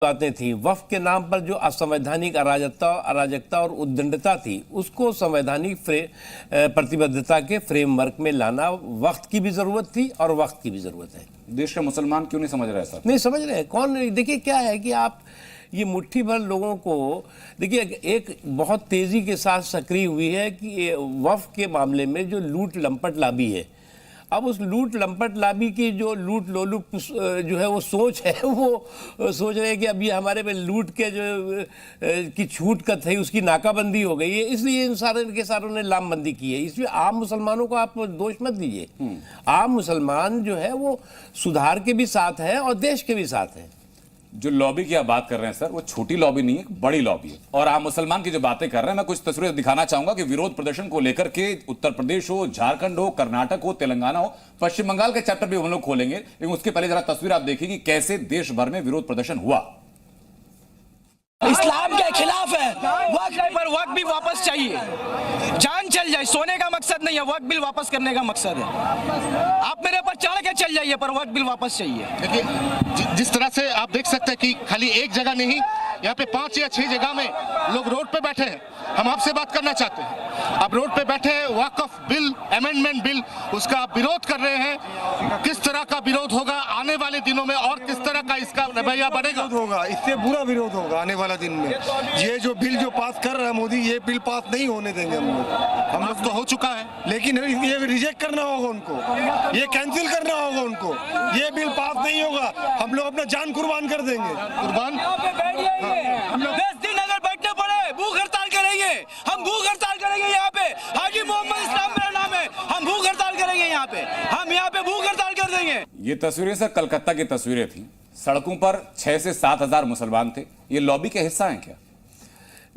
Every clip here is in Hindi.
बातें थी, वक्फ के नाम पर जो असंवैधानिक अराजकता और उद्दंडता थी, उसको संवैधानिक प्रतिबद्धता के फ्रेमवर्क में लाना वक्त की भी जरूरत थी और वक्त की भी जरूरत है। देश के मुसलमान क्यों नहीं समझ रहे सर? नहीं समझ रहे कौन? देखिए क्या है कि आप ये मुट्ठी भर लोगों को देखिए, एक बहुत तेजी के साथ सक्रिय हुई है कि वक्फ के मामले में जो लूट लंपट लाबी है, अब उस लूट लंपट लाबी की जो लूट लोलुप जो है वो सोच है, वो सोच रहे हैं कि अभी हमारे पे लूट के जो की छूट का थी उसकी नाकाबंदी हो गई है, इसलिए इन सारे के सारों ने लामबंदी की है। इसलिए आम मुसलमानों को आप दोष मत दीजिए। आम मुसलमान जो है वो सुधार के भी साथ है और देश के भी साथ है। जो लॉबी की आप बात कर रहे हैं सर, वो छोटी लॉबी नहीं है, बड़ी लॉबी है। और आम मुसलमान की जो बातें कर रहे हैं, मैं कुछ तस्वीरें दिखाना चाहूंगा कि विरोध प्रदर्शन को लेकर के उत्तर प्रदेश हो, झारखंड हो, कर्नाटक हो, तेलंगाना हो, पश्चिम बंगाल के चैप्टर भी हम लोग खोलेंगे, लेकिन उसके पहले जरा तस्वीर आप देखिए कि कैसे देश भर में विरोध प्रदर्शन हुआ। इस्लाम के खिलाफ है, वक्फ पर वक्फ भी वापस चाहिए, जान चल जाए, सोने का मकसद नहीं है, वक्फ बिल वापस करने का मकसद है। आप मेरे पर चढ़ के चल जाइए पर वक्फ बिल वापस चाहिए। देखिए जिस तरह से आप देख सकते हैं कि खाली एक जगह नहीं, यहाँ पे 5 या 6 जगह में लोग रोड पे बैठे हैं। हम आपसे बात करना चाहते हैं, आप रोड पे बैठे हैं, वक्फ बिल अमेंडमेंट बिल उसका आप विरोध कर रहे हैं। किस तरह का विरोध होगा आने वाले दिनों में और किस तरह का इसका रवैया बढ़ेगा? होगा, इससे बुरा विरोध होगा आने वाला दिन में। ये जो बिल जो पास कर रहा है मोदी, ये बिल पास नहीं होने देंगे हम लोग तो हो चुका है, लेकिन ये रिजेक्ट करना होगा उनको, ये कैंसिल करना होगा उनको। ये बिल पास नहीं होगा, हम लोग अपना जान कुर्बान कर देंगे। कुर्बान हम लोग 10 दिन अगर बैठने पड़े भूख हड़ताल करेंगे, हम भूख हड़ताल करेंगे। यहाँ पे हाजी मोहम्मद इस्लाम मेरा नाम है, हम भूख हड़ताल करेंगे। यहाँ पे हम यहाँ पे भूख हड़ताल कर देंगे। ये तस्वीरें सर कलकत्ता की तस्वीरें थी। सड़कों पर 6 से 7 हजार मुसलमान थे। ये लॉबी का हिस्सा हैं क्या?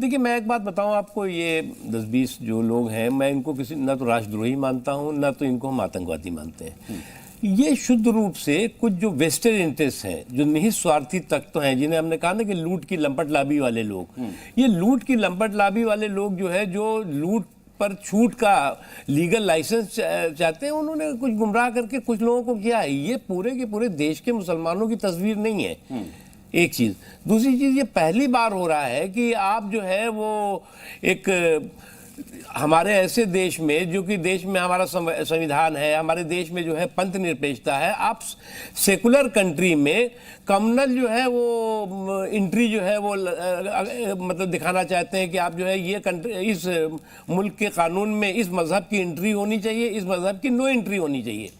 देखिए मैं एक बात बताऊं आपको, ये 10-20 जो लोग हैं, मैं इनको किसी ना तो राष्ट्रद्रोही मानता हूं, ना तो इनको हम आतंकवादी मानते हैं। ये शुद्ध रूप से कुछ जो वेस्टेड इंटरेस्ट हैं, जो निहित स्वार्थी तत्व हैं, जिन्हें हमने कहा ना कि लूट की लंपट लाबी वाले लोग, ये लूट की लंपट लाबी वाले लोग जो है, जो लूट पर छूट का लीगल लाइसेंस चाहते हैं, उन्होंने कुछ गुमराह करके कुछ लोगों को किया है। ये पूरे के पूरे देश के मुसलमानों की तस्वीर नहीं है। एक चीज, दूसरी चीज, ये पहली बार हो रहा है कि आप जो है वो एक हमारे ऐसे देश में, जो कि देश में हमारा संविधान है, हमारे देश में जो है पंथ निरपेक्षता है, आप सेकुलर कंट्री में कम्युनल जो है वो एंट्री जो है वो मतलब दिखाना चाहते हैं कि आप जो है ये कंट्री, इस मुल्क के कानून में इस मजहब की एंट्री होनी चाहिए, इस मजहब की नो एंट्री होनी चाहिए।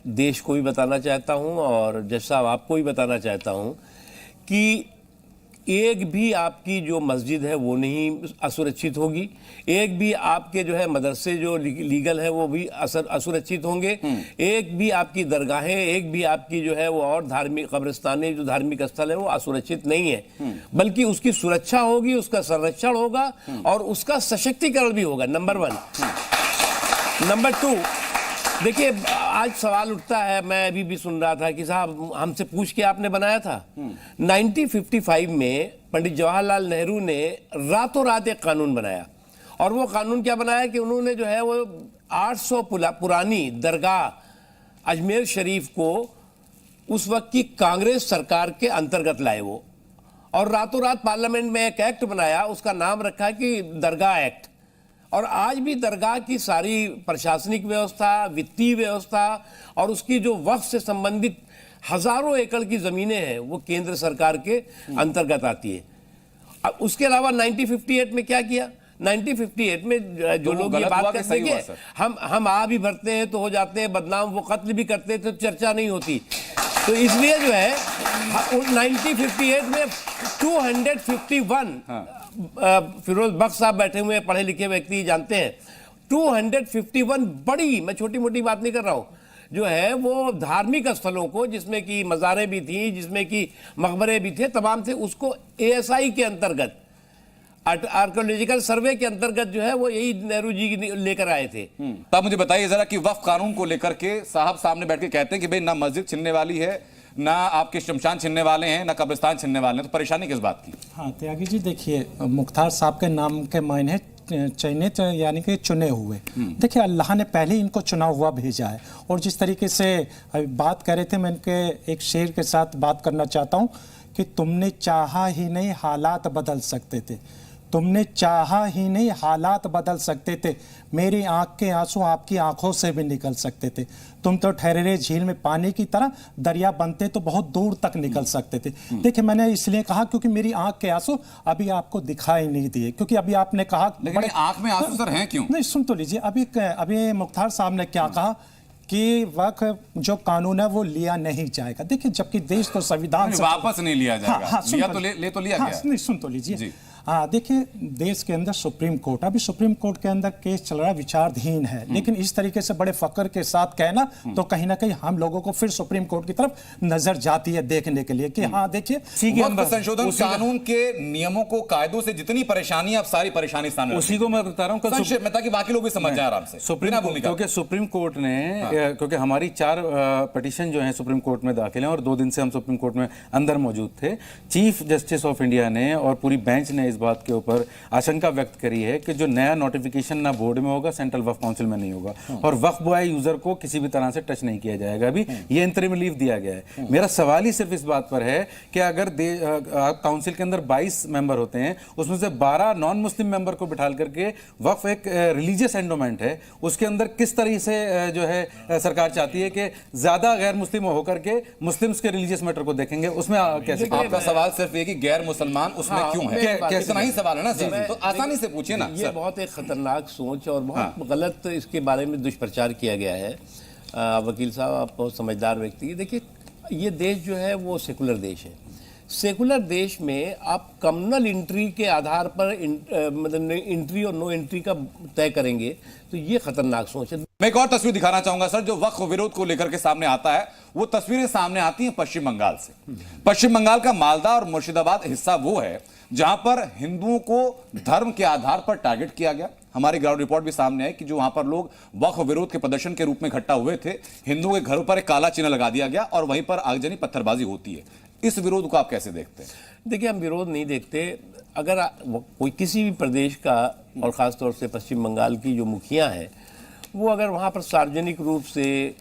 देश को भी बताना चाहता हूँ और जज साहब आपको भी बताना चाहता हूँ कि एक भी आपकी जो मस्जिद है वो नहीं असुरक्षित होगी, एक भी आपके जो है मदरसे जो लीगल है वो भी असुरक्षित होंगे, एक भी आपकी दरगाहें, एक भी आपकी जो है वो और धार्मिक कब्रिस्तानें, जो धार्मिक स्थल है वो असुरक्षित नहीं है, बल्कि उसकी सुरक्षा होगी, उसका संरक्षण होगा और उसका सशक्तिकरण भी होगा। नंबर 1। नंबर 2, देखिए आज सवाल उठता है, मैं अभी भी सुन रहा था कि साहब हमसे पूछ के आपने बनाया था। 1955 में पंडित जवाहरलाल नेहरू ने रातों रात एक कानून बनाया, और वो कानून क्या बनाया कि उन्होंने जो है वो 800 पुरानी दरगाह अजमेर शरीफ को उस वक्त की कांग्रेस सरकार के अंतर्गत लाए वो, और रातों रात पार्लियामेंट में एक एक्ट बनाया, उसका नाम रखा कि दरगाह एक्ट। और आज भी दरगाह की सारी प्रशासनिक व्यवस्था, वित्तीय व्यवस्था और उसकी जो वक्फ से संबंधित हजारों एकड़ की जमीनें हैं वो केंद्र सरकार के अंतर्गत आती है। अब उसके अलावा 1958 में क्या किया? 1958 में जो लोग ये बात करते हैं कि हम आ भी भरते हैं तो हो जाते हैं बदनाम, वो कत्ल भी करते हैं तो चर्चा नहीं होती, तो इसलिए जो है 1958 में 251 फिरोज बख्श साहब बैठे हुए पढ़े लिखे व्यक्ति जानते हैं, 251 बड़ी, मैं छोटी मोटी बात नहीं कर रहा हूं, जो है वो धार्मिक स्थलों को, जिसमें कि मज़ारें भी थी, जिसमें कि मकबरे भी थे, तमाम थे, उसको एएसआई के अंतर्गत, आर्कियोलॉजिकल सर्वे के अंतर्गत जो है वो यही नेहरू जी लेकर आए थे। तब मुझे बताइए जरा कि वक्फ कानून को लेकर के साहब सामने बैठ के कहते हैं कि भाई ना मस्जिद छिनने वाली है, ना आपके शमशान छिनने वाले हैं, ना कब्रिस्तान छिनने वाले हैं, तो परेशानी किस बात की? हाँ त्यागी जी, देखिए मुख्तार साहब के नाम के मायने चयनित यानी कि चुने हुए। देखिए अल्लाह ने पहले इनको चुना हुआ भेजा है, और जिस तरीके से बात कर रहे थे, मैं इनके एक शेर के साथ बात करना चाहता हूँ कि तुमने चाहा ही नहीं हालात बदल सकते थे, तुमने चाहा ही नहीं हालात बदल सकते थे, मेरी आंख के आंसू आपकी आंखों से भी निकल सकते थे, तुम तो ठहरे झील में पानी की तरह, दरिया बनते तो बहुत दूर तक निकल सकते थे। देखिए मैंने इसलिए कहा क्योंकि मेरी आंख के आंसू अभी आपको दिखाई नहीं दिए, क्योंकि अभी आपने कहा लेकिन ये आंख में आंसू सर हैं क्यों? नहीं सुन तो लीजिए, अभी मुख्तार साहब ने क्या कहा कि वक्त जो कानून है वो लिया नहीं जाएगा। देखिए जबकि देश तो संविधान से वापस नहीं लिया जाएगा। हाँ, लिया तो ले तो लिया गया। नहीं सुन तो लीजिए। हाँ देखिए देश के अंदर सुप्रीम कोर्ट, अभी सुप्रीम कोर्ट के अंदर केस चल रहा है, विचाराधीन है, लेकिन इस तरीके से बड़े फक्र के साथ कहना तो कहीं ना कहीं हम लोगों को फिर सुप्रीम कोर्ट की तरफ नजर जाती है देखने के लिए कि हाँ देखिए वक्त संशोधन कानून के नियमों को, कायदों से जितनी परेशानी है, अब सारी परेशानी सामने उसी को मैं बता रहा हूँ संक्षेप में, ताकि बाकी लोग भी समझ जाए आराम से। क्योंकि सुप्रीम कोर्ट ने क्योंकि हमारी 4 पिटीशन जो है सुप्रीम कोर्ट में दाखिल हैं और 2 दिन से हम सुप्रीम कोर्ट में अंदर मौजूद थे। चीफ जस्टिस ऑफ इंडिया ने और पूरी बेंच ने इस बात के ऊपर आशंका व्यक्त करी है कि जो नया नोटिफिकेशन ना बोर्ड में होगा, सेंट्रल वक्फ काउंसिल में नहीं होगा, और वक्फ बॉय यूजर को किसी भी तरह से टच नहीं किया जाएगा। अभी ये इंतरिम रिलीफ दिया गया है। मेरा सवाल ही सिर्फ इस बात पर है कि अगर काउंसिल के अंदर 22 मेंबर होते हैं, उसमें से 12 नॉन मुस्लिम मेंबर को बिठा करके, वक्फ एक रिलीजियस एंडोमेंट है, उसके अंदर किस तरह से जो है सरकार चाहती है कि ज्यादा गैर मुस्लिम होकर के मुस्लिम्स के रिलीजियस मैटर को देखेंगे, उसमें कैसे? आपका सवाल सिर्फ ये कि गैर मुसलमान उसमें क्यों है, इतना ही सवाल है ना सर, तो आसानी से पूछिए ना। ये बहुत एक खतरनाक सोच और बहुत गलत इसके बारे में दुष्प्रचार किया गया है। वकील साहब आप बहुत समझदार व्यक्ति हैं। देखिए ये देश जो है वो सेकुलर देश है। सेकुलर देश में आप कम्युनल एंट्री के आधार पर मतलब एंट्री और नो एंट्री का तय करेंगे तो ये खतरनाक सोच है। मैं एक और तस्वीर दिखाना चाहूंगा सर, जो वक्फ विरोध को लेकर के सामने आता है, वो तस्वीरें सामने आती हैं पश्चिम बंगाल से। पश्चिम बंगाल का मालदा और मुर्शिदाबाद हिस्सा वो है जहां पर हिंदुओं को धर्म के आधार पर टारगेट किया गया। हमारी ग्राउंड रिपोर्ट भी सामने है कि जो वहां पर लोग वक्फ विरोध के प्रदर्शन के रूप में इकट्ठा हुए थे, हिंदुओं के घरों पर एक काला चिन्ह लगा दिया गया और वहीं पर आगजनी पत्थरबाजी होती है। इस विरोध को आप कैसे देखते हैं? देखिए हम विरोध नहीं देखते। अगर कोई किसी भी प्रदेश का और ख़ासतौर से पश्चिम बंगाल की जो मुखिया है वो अगर वहाँ पर सार्वजनिक रूप से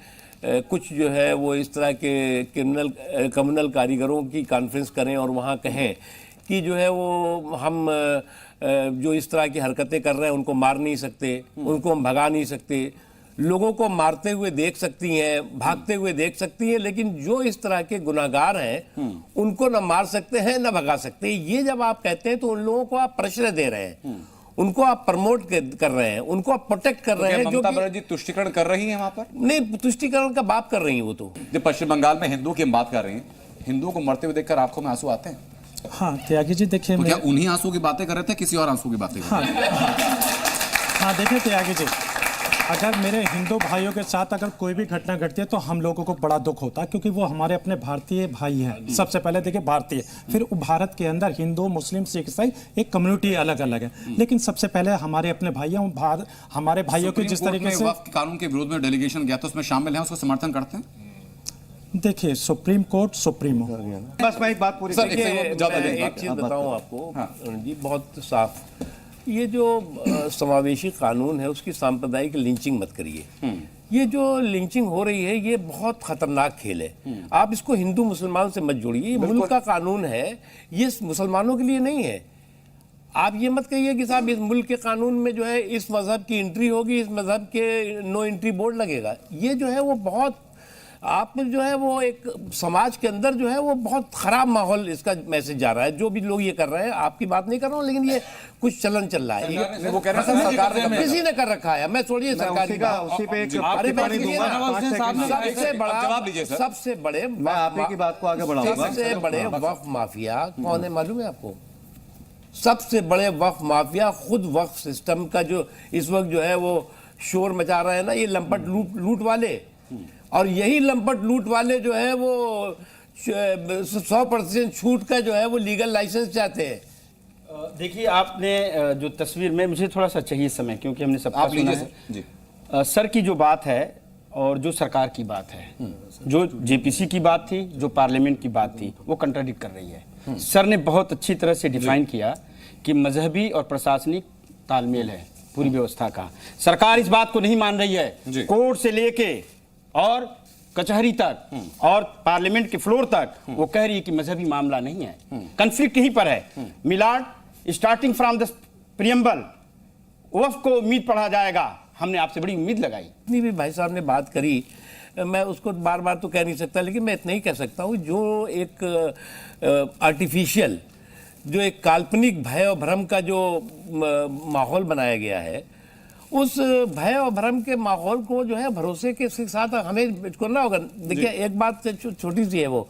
कुछ जो है वो इस तरह के कम्युनल कारीगरों की कॉन्फ्रेंस करें और वहाँ कहें कि जो है वो हम जो इस तरह की हरकतें कर रहे हैं उनको मार नहीं सकते, उनको हम भगा नहीं सकते, लोगों को मारते हुए देख सकती हैं, भागते हुए देख सकती हैं, लेकिन जो इस तरह के गुनाहगार हैं उनको न मार सकते हैं न भगा सकते हैं। ये जब आप कहते हैं तो उन लोगों को आप प्रश्रय दे रहे हैं, उनको आप प्रमोट कर रहे हैं, उनको आप प्रोटेक्ट कर रहे हैं। ममता बनर्जी तुष्टिकरण कर रही है वहां पर? नहीं, तुष्टिकरण का बात कर रही है वो तो। जब पश्चिम बंगाल में हिंदुओं की हम बात कर रहे हैं, हिंदुओं को मरते हुए देखकर आंखों में आंसू आते हैं? हाँ त्यागी जी देखिए, तो क्या उन्हीं आंसू की बातें कर रहे थे, किसी और आंसू की बातें कर रहे थे? हाँ देखिए त्यागी जी, अगर मेरे हिंदू भाइयों के साथ अगर कोई भी घटना घटती है तो हम लोगों को बड़ा दुख होता है, क्योंकि वो हमारे अपने भारतीय भाई हैं। सबसे पहले देखिए भारतीय, फिर भारत के अंदर हिंदू, मुस्लिम, सिख, ईसाई एक कम्युनिटी अलग अलग है, लेकिन सबसे पहले हमारे अपने भाई हैं। हमारे भाइयों के जिस तरीके से वक्फ कानून के विरोध में डेलीगेशन गया था, उसमें शामिल हैं, उसको समर्थन करते हैं? देखिए सुप्रीम कोर्ट सुप्रीमो। बस मैं एक बात पूरी एक चीज बताऊं आपको जी, बहुत साफ, ये जो समावेशी कानून है उसकी सांप्रदायिक लिंचिंग मत करिए। ये जो लिंचिंग हो रही है ये बहुत खतरनाक खेल है। आप इसको हिंदू मुसलमान से मत जोड़िए। ये मुल्क का कानून है, ये मुसलमानों के लिए नहीं है। आप ये मत कहिए कि साहब इस मुल्क के कानून में जो है इस मजहब की एंट्री होगी, इस मजहब के नो एंट्री बोर्ड लगेगा। ये जो है वो बहुत, आप जो है वो एक समाज के अंदर जो है वो बहुत खराब माहौल, इसका मैसेज जा रहा है। जो भी लोग ये कर रहे हैं, आपकी बात नहीं कर रहा हूँ, लेकिन ये कुछ चलन चल रहा है। वो कह रहे हैं सरकार ने किसी ने कर रखा है, मैं छोड़िए सरकार की बात। उसी पे एक अरे टिप्पणी दूंगा। सबसे बड़ा जवाब लीजिए सर। सबसे बड़े मैं आप ही की बात को आगे बढ़ाऊंगा। सबसे बड़े वक्फ माफिया कौन है मालूम है आपको? सबसे बड़े वक्फ माफिया खुद वक्फ सिस्टम का जो इस वक्त जो है वो शोर मचा रहा है ना, ये लंपट लूट वाले। और यही लंपट लूट वाले जो है वो 100% छूट का जो है वो लीगल लाइसेंस चाहते हैं। देखिए आपने जो तस्वीर में, मुझे थोड़ा सा चाहिए समय क्योंकि हमने सबका सुना है। सर की जो बात है और जो सरकार की बात है, जो जेपीसी की बात थी, जो पार्लियामेंट की बात थी, वो कंट्राडिक्ट कर रही है। सर ने बहुत अच्छी तरह से डिफाइन किया कि मजहबी और प्रशासनिक तालमेल है पूरी व्यवस्था का। सरकार इस बात को नहीं मान रही है। कोर्ट से लेके और कचहरी तक और पार्लियामेंट के फ्लोर तक वो कह रही है कि मजहबी मामला नहीं है, कंफ्लिक्ट यहीं पर है। Maillard starting from the preamble Waqf को उम्मीद पढ़ा जाएगा, हमने आपसे बड़ी उम्मीद लगाई। जितनी भी भाई साहब ने बात करी मैं उसको बार बार तो कह नहीं सकता, लेकिन मैं इतना ही कह सकता हूँ जो एक आर्टिफिशियल, जो एक काल्पनिक भय और भ्रम का जो माहौल बनाया गया है, उस भय और भ्रम के माहौल को जो है भरोसे के साथ हमें करना होगा। देखिए एक बात छोटी सी है वो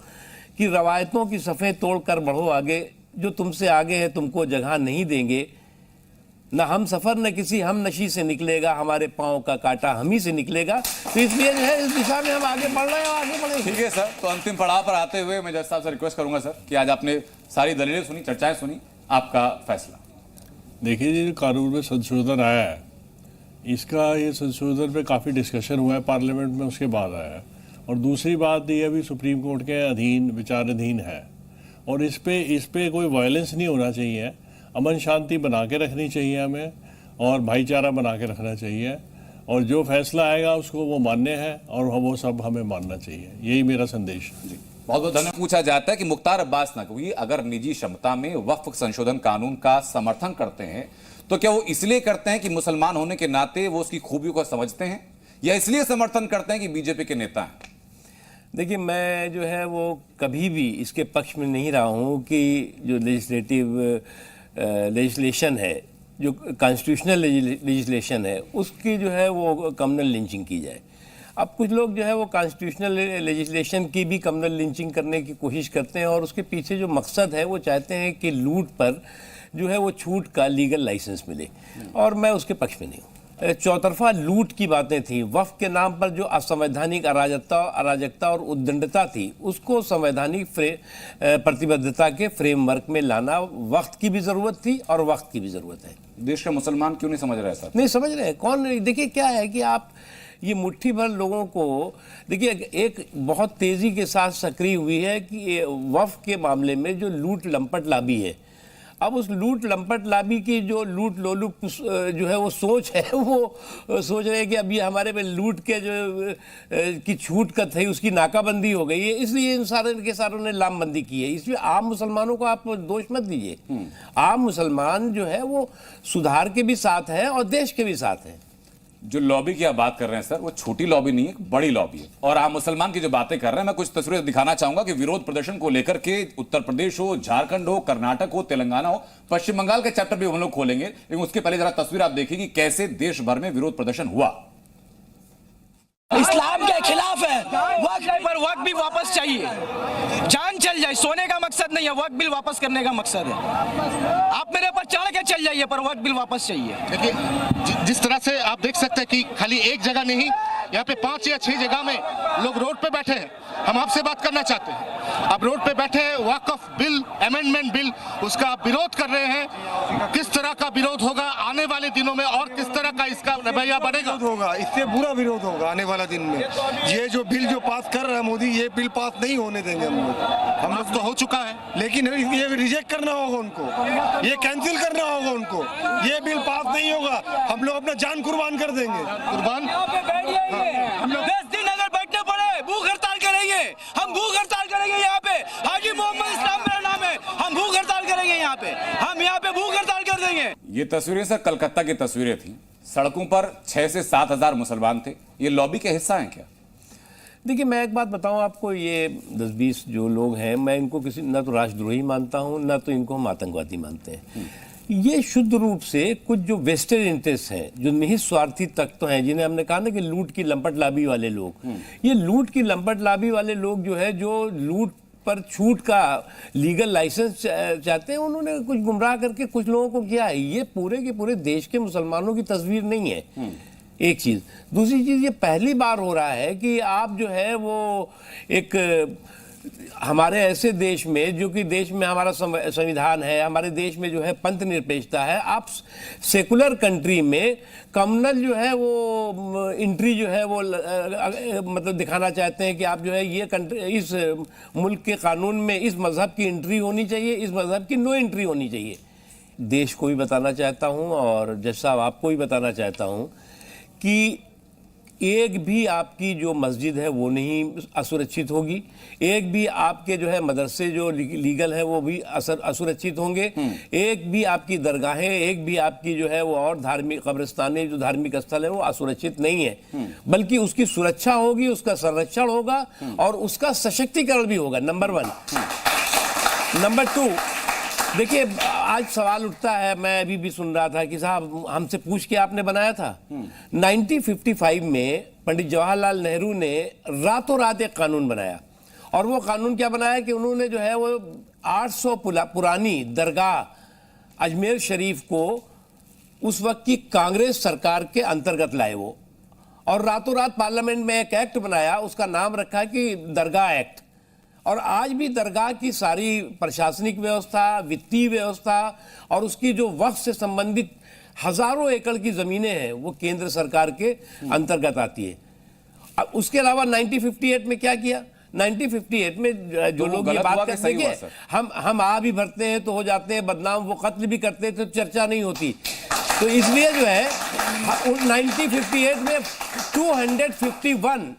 कि रवायतों की सफ़े तोड़ कर बढ़ो आगे, जो तुमसे आगे है तुमको जगह नहीं देंगे, न हम सफ़र न किसी हम नशी से निकलेगा, हमारे पाँव का कांटा हम ही से निकलेगा। तो इसलिए जो है इस दिशा में हम आगे बढ़ रहे हैं और आगे बढ़ेंगे। ठीक है सर, तो अंतिम पड़ाव पर आते हुए मैं जज साहब से रिक्वेस्ट करूंगा सर कि आज आपने सारी दलीलें सुनी, चर्चाएं सुनी, आपका फैसला। देखिए जी, कानून में संशोधन आया है, इसका ये संशोधन पे काफ़ी डिस्कशन हुआ है पार्लियामेंट में, उसके बाद आया है। और दूसरी बात ये अभी सुप्रीम कोर्ट के अधीन विचाराधीन है और इस पे कोई वायलेंस नहीं होना चाहिए, अमन शांति बना के रखनी चाहिए हमें और भाईचारा बना के रखना चाहिए, और जो फैसला आएगा उसको वो मान्य है और वो सब हमें मानना चाहिए। यही मेरा संदेश है जी। बहुत बहुत धन्यवाद। पूछा जाता है कि मुख्तार अब्बास नकवी अगर निजी क्षमता में वक्फ संशोधन कानून का समर्थन करते हैं तो क्या वो इसलिए करते हैं कि मुसलमान होने के नाते वो उसकी खूबियों को समझते हैं, या इसलिए समर्थन करते हैं कि बीजेपी के नेता हैं? देखिए मैं जो है वो कभी भी इसके पक्ष में नहीं रहा हूँ कि जो लेजिस्लेशन है, जो कॉन्स्टिट्यूशनल लेजिस्लेशन है, उसकी जो है वो कम्युनल लिंचिंग की जाए। अब कुछ लोग जो है वो कॉन्स्टिट्यूशनल लेजिस्लेशन की भी कम्युनल लिंचिंग करने की कोशिश करते हैं और उसके पीछे जो मकसद है वो चाहते हैं कि लूट पर जो है वो छूट का लीगल लाइसेंस मिले, और मैं उसके पक्ष में नहीं हूँ। चौतरफा लूट की बातें थी, वक्फ के नाम पर जो असंवैधानिक अराजकता और उद्दंडता थी, उसको संवैधानिक प्रतिबद्धता के फ्रेमवर्क में लाना वक्त की भी ज़रूरत थी और वक्त की भी ज़रूरत है। देश के मुसलमान क्यों नहीं समझ रहे सर? नहीं समझ रहे हैं, कौन? देखिए क्या है कि आप ये मुट्ठी भर लोगों को देखिए, एक बहुत तेज़ी के साथ सक्रिय हुई है कि वक्फ के मामले में जो लूट लंपट लाबी है, अब उस लूट लंपट लाबी की जो लूट लोलुप जो है वो सोच है, वो सोच रहे हैं कि अब ये हमारे पे लूट के जो की छूट का थी उसकी नाकाबंदी हो गई है, इसलिए इन सारे के सारों ने लामबंदी की है। इसलिए आम मुसलमानों को आप दोष मत दीजिए। आम मुसलमान जो है वो सुधार के भी साथ है और देश के भी साथ है। जो लॉबी की आप बात कर रहे हैं सर, वो छोटी लॉबी नहीं है, एक बड़ी लॉबी है। और आम मुसलमान की जो बातें कर रहे हैं, मैं कुछ तस्वीरें दिखाना चाहूंगा कि विरोध प्रदर्शन को लेकर के उत्तर प्रदेश हो, झारखंड हो, कर्नाटक हो, तेलंगाना हो, पश्चिम बंगाल के चैप्टर भी हम लोग खोलेंगे, लेकिन उसके पहले जरा तस्वीर आप देखिए कि कैसे देश भर में विरोध प्रदर्शन हुआ। इस्लाम के खिलाफ है, वक्फ पर वक्फ भी वापस चाहिए, जान चल जाए, सोने का मकसद नहीं है, वक्फ बिल वापस करने का मकसद है। आप मेरे पर चढ़ के चल जाइए पर वक्फ बिल वापस चाहिए। देखिए जिस तरह से आप देख सकते हैं कि खाली एक जगह नहीं, यहाँ पे 5 या 6 जगह में लोग रोड पे बैठे हैं। हम आपसे बात करना चाहते हैं, आप रोड पे बैठे हैं, वक्फ बिल अमेंडमेंट बिल उसका आप विरोध कर रहे हैं। किस तरह का विरोध होगा आने वाले दिनों में और किस तरह का इसका रवैया बढ़ेगा? होगा, इससे बुरा विरोध होगा आने वाला दिन में। ये जो बिल जो पास कर रहा है मोदी, ये बिल पास नहीं होने देंगे हम लोग तो हो चुका है, लेकिन ये रिजेक्ट करना होगा उनको, ये कैंसिल करना होगा उनको। ये बिल पास नहीं होगा, हम लोग अपना जान कुर्बान कर देंगे। कुर्बान हम लोग 10 दिन अगर बैठने पड़े भूख हड़ताल करेंगे, हम भूख हड़ताल करेंगे यहाँ पे। हाजी मोहम्मद इस्लाम मेरा नाम है, हम भूख हड़ताल करेंगे यहाँ पे, हम यहाँ पे भूख हड़ताल कर देंगे। ये तस्वीरें सर कलकत्ता की तस्वीरें थी, सड़कों पर 6 से 7 हजार मुसलमान थे। ये लॉबी के हिस्सा हैं क्या? देखिए मैं एक बात बताऊं आपको, ये 10-20 जो लोग हैं, मैं इनको किसी ना तो राष्ट्रद्रोही मानता हूं, ना तो इनको हम आतंकवादी मानते हैं। ये शुद्ध रूप से कुछ जो वेस्टेड इंटरेस्ट हैं, जो निहित स्वार्थी तत्व हैं, जिन्हें हमने कहा ना कि लूट की लंपट लाबी वाले लोग, ये लूट की लंपट लाबी वाले लोग जो है, जो लूट पर छूट का लीगल लाइसेंस चाहते हैं, उन्होंने कुछ गुमराह करके कुछ लोगों को किया है। ये पूरे के पूरे देश के मुसलमानों की तस्वीर नहीं है, एक चीज़। दूसरी चीज़, ये पहली बार हो रहा है कि आप जो है वो एक हमारे ऐसे देश में, जो कि देश में हमारा संविधान है, हमारे देश में जो है पंथ निरपेक्षता है, आप सेकुलर कंट्री में कम्युनल जो है वो एंट्री जो है वो मतलब दिखाना चाहते हैं कि आप जो है ये कंट्री, इस मुल्क के कानून में इस मज़हब की एंट्री होनी चाहिए, इस मज़हब की नो एंट्री होनी चाहिए। देश को भी बताना चाहता हूँ और जज साहब आपको भी बताना चाहता हूँ कि एक भी आपकी जो मस्जिद है वो नहीं असुरक्षित होगी, एक भी आपके जो है मदरसे जो लीगल है वो भी असुरक्षित होंगे, एक भी आपकी दरगाहें, एक भी आपकी जो है वो और धार्मिक कब्रिस्तानें जो धार्मिक स्थल है वो असुरक्षित नहीं है, बल्कि उसकी सुरक्षा होगी, उसका संरक्षण होगा और उसका सशक्तिकरण भी होगा। नंबर 1। नंबर 2, देखिए आज सवाल उठता है, मैं अभी भी सुन रहा था कि साहब हमसे पूछ के आपने बनाया था। 1955 में पंडित जवाहरलाल नेहरू ने रातों रात एक कानून बनाया, और वो कानून क्या बनाया कि उन्होंने जो है वो 800 पुरानी दरगाह अजमेर शरीफ को उस वक्त की कांग्रेस सरकार के अंतर्गत लाए वो, और रातों रात पार्लियामेंट में एक एक्ट बनाया, उसका नाम रखा कि दरगाह एक्ट। और आज भी दरगाह की सारी प्रशासनिक व्यवस्था, वित्तीय व्यवस्था और उसकी जो वक्फ से संबंधित हजारों एकड़ की जमीनें हैं वो केंद्र सरकार के अंतर्गत आती है। अब उसके अलावा 1958 में क्या किया? 1958 में जो लोग ये बात करते हैं कि हम आ भी भरते हैं तो हो जाते हैं बदनाम, वो कत्ल भी करते हैं तो चर्चा नहीं होती, तो इसलिए जो है 1958 में 251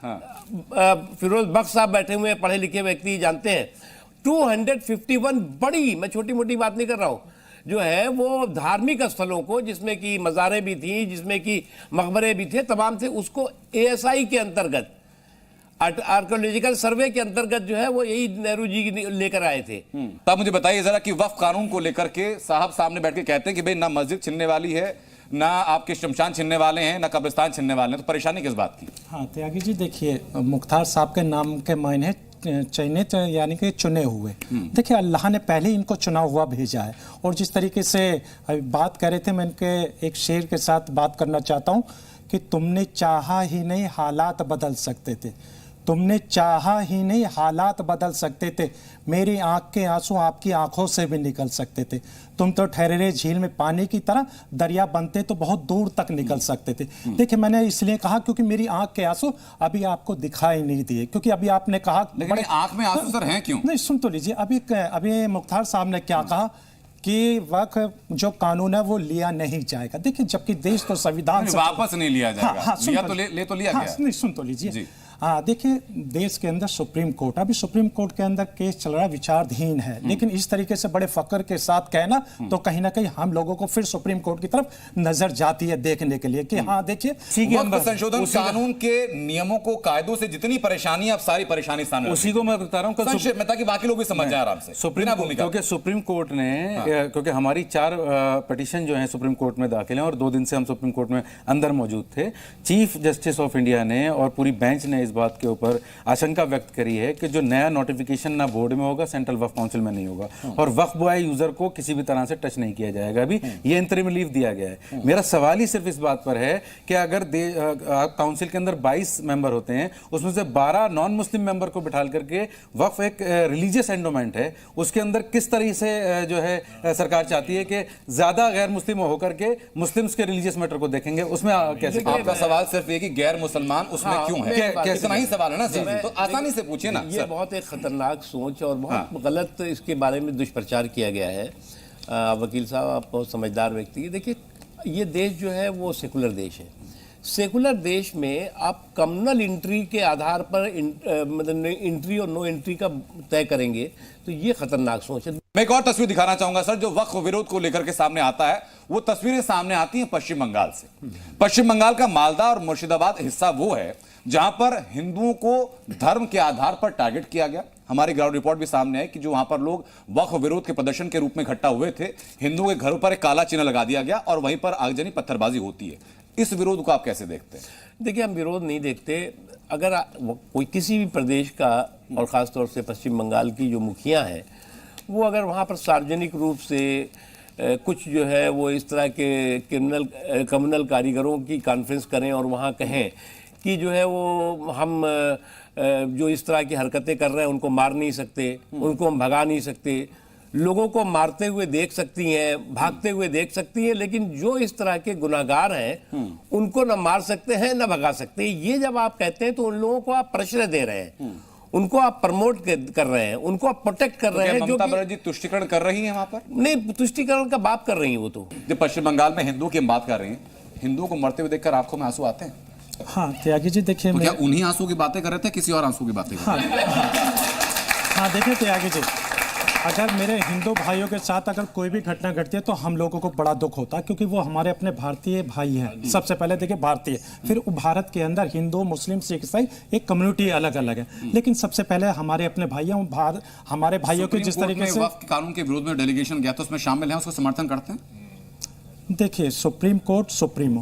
फिरोज बख्श साहब बैठे हुए हैं, पढ़े लिखे व्यक्ति जानते हैं, 251 बड़ी, मैं छोटी मोटी बात नहीं कर रहा हूं, जो है वो धार्मिक स्थलों को, जिसमें कि मज़ारें भी थी, जिसमें कि मकबरे भी थे, तमाम से उसको ASI के अंतर्गत, आर्कियोलॉजिकल सर्वे के अंतर्गत जो है वो यही नेहरू जी लेकर आए थे। तो आप मुझे बताइए जरा कि वक्फ कानून को लेकर के साहब सामने बैठ के कहते हैं कि भाई ना मस्जिद छिनने वाली है, ना आपके शमशान छिनने वाले हैं, ना कब्रिस्तान छिनने वाले हैं, तो परेशानी किस बात की? हाँ त्यागी जी, देखिए मुख्तार साहब के नाम के मायने चयनित यानी कि चुने हुए। देखिए अल्लाह ने पहले इनको चुना हुआ भेजा है, और जिस तरीके से अभी बात कर रहे थे, मैं इनके एक शेर के साथ बात करना चाहता हूँ कि तुमने चाहा ही नहीं हालात बदल सकते थे, तुमने चाहा ही नहीं हालात बदल सकते थे, मेरी आंख के आंसू आपकी आंखों से भी निकल सकते थे, तुम तो ठहरे झील में पानी की तरह, दरिया बनते तो बहुत दूर तक निकल सकते थे। देखिए मैंने इसलिए कहा क्योंकि मेरी आंख के आंसू अभी आपको दिखाई नहीं दिए, क्योंकि अभी आपने कहा लेकिन आंख में आंसू सर हैं क्यों? नहीं सुन तो लीजिए, अभी मुख्तार साहब ने क्या कहा कि वक्त जो कानून है वो लिया नहीं जाएगा। देखिए जबकि देश तो संविधान से वापस नहीं लिया जाएगा। हाँ, लिया तो ले तो लिया गया। नहीं सुन तो लीजिए, हाँ देखिए देश के अंदर सुप्रीम कोर्ट, अभी सुप्रीम कोर्ट के अंदर केस चल रहा है, विचाराधीन है, लेकिन इस तरीके से बड़े फक्र के साथ कहना तो कहीं ना कहीं हम लोगों को फिर सुप्रीम कोर्ट की तरफ नजर जाती है देखने के लिए कि हाँ देखिए वक्फ संशोधन कानून के नियमों को, कायदों से जितनी परेशानी, अब सारी परेशानी सामने उसी को मैं बता रहा हूँ संक्षेप में, ताकि बाकी लोग भी समझ जाए आराम से। क्योंकि सुप्रीम कोर्ट ने, क्योंकि हमारी 4 पिटीशन जो है सुप्रीम कोर्ट में दाखिल हैं और 2 दिन से हम सुप्रीम कोर्ट में अंदर मौजूद थे, चीफ जस्टिस ऑफ इंडिया ने और पूरी बेंच ने इस बात के ऊपर आशंका व्यक्त करी है कि जो नया नोटिफिकेशन ना बोर्ड में होगा, सेंट्रल वक्फ काउंसिल में नहीं होगा, और वक्फ बॉय यूजर को किसी भी तरह से टच नहीं किया जाएगा। अभी ये इंटरिम रिलीफ दिया गया है। मेरा सवाल ही सिर्फ इस बात पर है कि अगर काउंसिल के अंदर 22 मेंबर होते हैं, उसमें से 12 नॉन मुस्लिम मेंबर को बिठा करके वक्फ एक रिलीजियस एंडोमेंट है, उसके अंदर किस तरह से जो है सरकार चाहती है कि ज्यादा गैर मुस्लिम होकर के मुस्लिम्स के रिलीजियस मैटर को देखेंगे, उसमें कैसे? आपका सवाल सिर्फ ये कि गैर मुस्लिमान उसमें क्यों है, कैसे नहीं सवाल है ना सर, तो आसानी से पूछिए ना। ये बहुत एक खतरनाक सोच और बहुत गलत इसके बारे में दुष्प्रचार किया गया है। वकील साहब आप बहुत समझदार व्यक्ति हैं। देखिए ये देश जो है वो सेकुलर देश है। सेकुलर देश में आप कम्युनल एंट्री के आधार पर मतलब एंट्री और नो एंट्री का तय करेंगे तो ये खतरनाक सोच है। मैं एक और तस्वीर दिखाना चाहूंगा सर, जो वक्फ विरोध को लेकर के सामने आता है, वो तस्वीरें सामने आती हैं पश्चिम बंगाल से। पश्चिम बंगाल का मालदा और मुर्शिदाबाद हिस्सा वो है जहां पर हिंदुओं को धर्म के आधार पर टारगेट किया गया। हमारी ग्राउंड रिपोर्ट भी सामने है कि जो वहां पर लोग वक्फ विरोध के प्रदर्शन के रूप में इकट्ठा हुए थे, हिंदुओं के घरों पर एक काला चिन्ह लगा दिया गया और वहीं पर आगजनी पत्थरबाजी होती है। इस विरोध को आप कैसे देखते हैं? देखिए हम विरोध नहीं देखते। अगर कोई किसी भी प्रदेश का और ख़ासतौर से पश्चिम बंगाल की जो मुखिया हैं वो अगर वहाँ पर सार्वजनिक रूप से कुछ जो है वो इस तरह के कम्युनल कारीगरों की कॉन्फ्रेंस करें और वहाँ कहें कि जो है वो हम जो इस तरह की हरकतें कर रहे हैं उनको मार नहीं सकते, उनको हम भगा नहीं सकते, लोगों को मारते हुए देख सकती हैं, भागते हुए देख सकती हैं, लेकिन जो इस तरह के गुनाहगार हैं उनको न मार सकते हैं न भगा सकते हैं। ये जब आप कहते हैं तो उन लोगों को आप प्रश्रय दे रहे हैं, उनको आप प्रमोट कर रहे हैं, उनको आप प्रोटेक्ट कर रहे हैं। जो ममता बनर्जी तुष्टिकरण कर रही है वहां पर? नहीं, तुष्टिकरण का बात कर रही है वो तो। जब पश्चिम बंगाल में हिंदू की हम बात कर रहे हैं, हिंदुओं को मरते हुए देखकर आंखों में आंसू आते हैं? हाँ त्यागी जी देखिए तो क्या उन्हीं आंसू की बातें कर रहे थे, किसी और आंसू की बातें कर रहे थे? हाँ देखिए त्यागी जी, अगर मेरे हिंदू भाइयों के साथ अगर कोई भी घटना घटती है तो हम लोगों को बड़ा दुख होता है, क्योंकि वो हमारे अपने भारतीय भाई हैं। सबसे पहले देखिए भारतीय, फिर भारत के अंदर हिंदू, मुस्लिम, सिख, ईसाई एक कम्युनिटी अलग अलग है, लेकिन सबसे पहले हमारे अपने भाई हैं। हमारे भाइयों के जिस तरीके से वक्फ कानून के विरोध में डेलीगेशन गया तो उसमें शामिल हैं, उसको समर्थन करते हैं? देखिए सुप्रीम कोर्ट सुप्रीमो।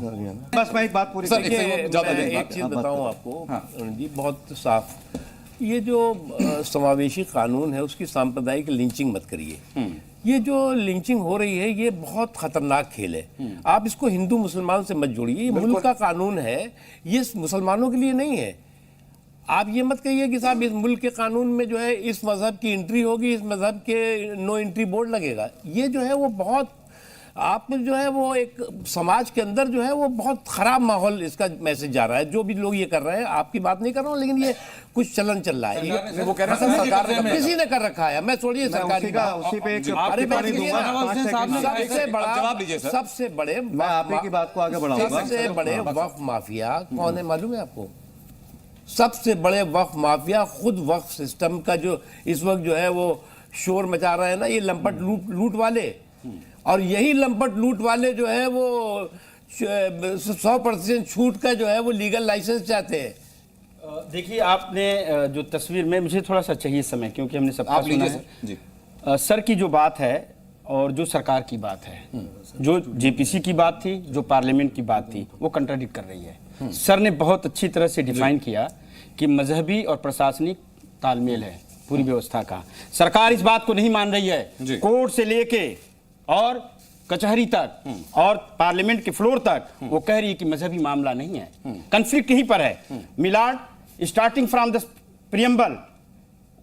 बस मैं एक बात पूरी सर, देखिए, मैं एक एक चीज बताऊं आपको जी, बहुत साफ, ये जो समावेशी कानून है उसकी सांप्रदायिक लिंचिंग मत करिए। ये जो लिंचिंग हो रही है ये बहुत खतरनाक खेल है। आप इसको हिंदू मुसलमान से मत जोड़िए। ये मुल्क का कानून है, ये मुसलमानों के लिए नहीं है। आप ये मत कहिए कि साहब इस मुल्क के कानून में जो है इस मजहब की एंट्री होगी, इस मजहब के नो एंट्री बोर्ड लगेगा। ये जो है वो बहुत, आप जो है वो एक समाज के अंदर जो है वो बहुत खराब माहौल इसका मैसेज जा रहा है। जो भी लोग ये कर रहे हैं, आपकी बात नहीं कर रहा हूँ, लेकिन ये कुछ चलन चल रहा है। वो कह रहे हैं सरकार ने किसी ने कर रखा है, मैं छोड़िए सरकार की बात। उसी पे एक अरे मैं सबसे बड़ा, जवाब दीजिए सर। सबसे बड़े, मैं आपकी बात को आगे बढ़ाऊंगा। सबसे बड़े वक्फ माफिया कौन है मालूम है आपको? सबसे बड़े वक्फ माफिया खुद वक्फ सिस्टम का जो इस वक्त जो है वो शोर मचा रहे हैं ना, ये लंपट लूट वाले। और यही लंपट लूट वाले जो है वो 100% छूट का जो है वो लीगल लाइसेंस चाहते हैं। देखिए आपने जो तस्वीर में, मुझे थोड़ा सा चाहिए समय, क्योंकि हमने सबका आप सुना लीजिए है। जी। सर की जो बात है और जो सरकार की बात है, जो जेपीसी की बात थी, जो पार्लियामेंट की बात थी, वो कंट्राडिक्ट कर रही है। सर ने बहुत अच्छी तरह से डिफाइन किया कि मजहबी और प्रशासनिक तालमेल है पूरी व्यवस्था का। सरकार इस बात को नहीं मान रही है। कोर्ट से लेके और कचहरी तक और पार्लियामेंट के फ्लोर तक वो कह रही है कि मजहबी मामला नहीं है, कंफ्लिक्ट यहीं पर है। Maillard, starting from the preamble,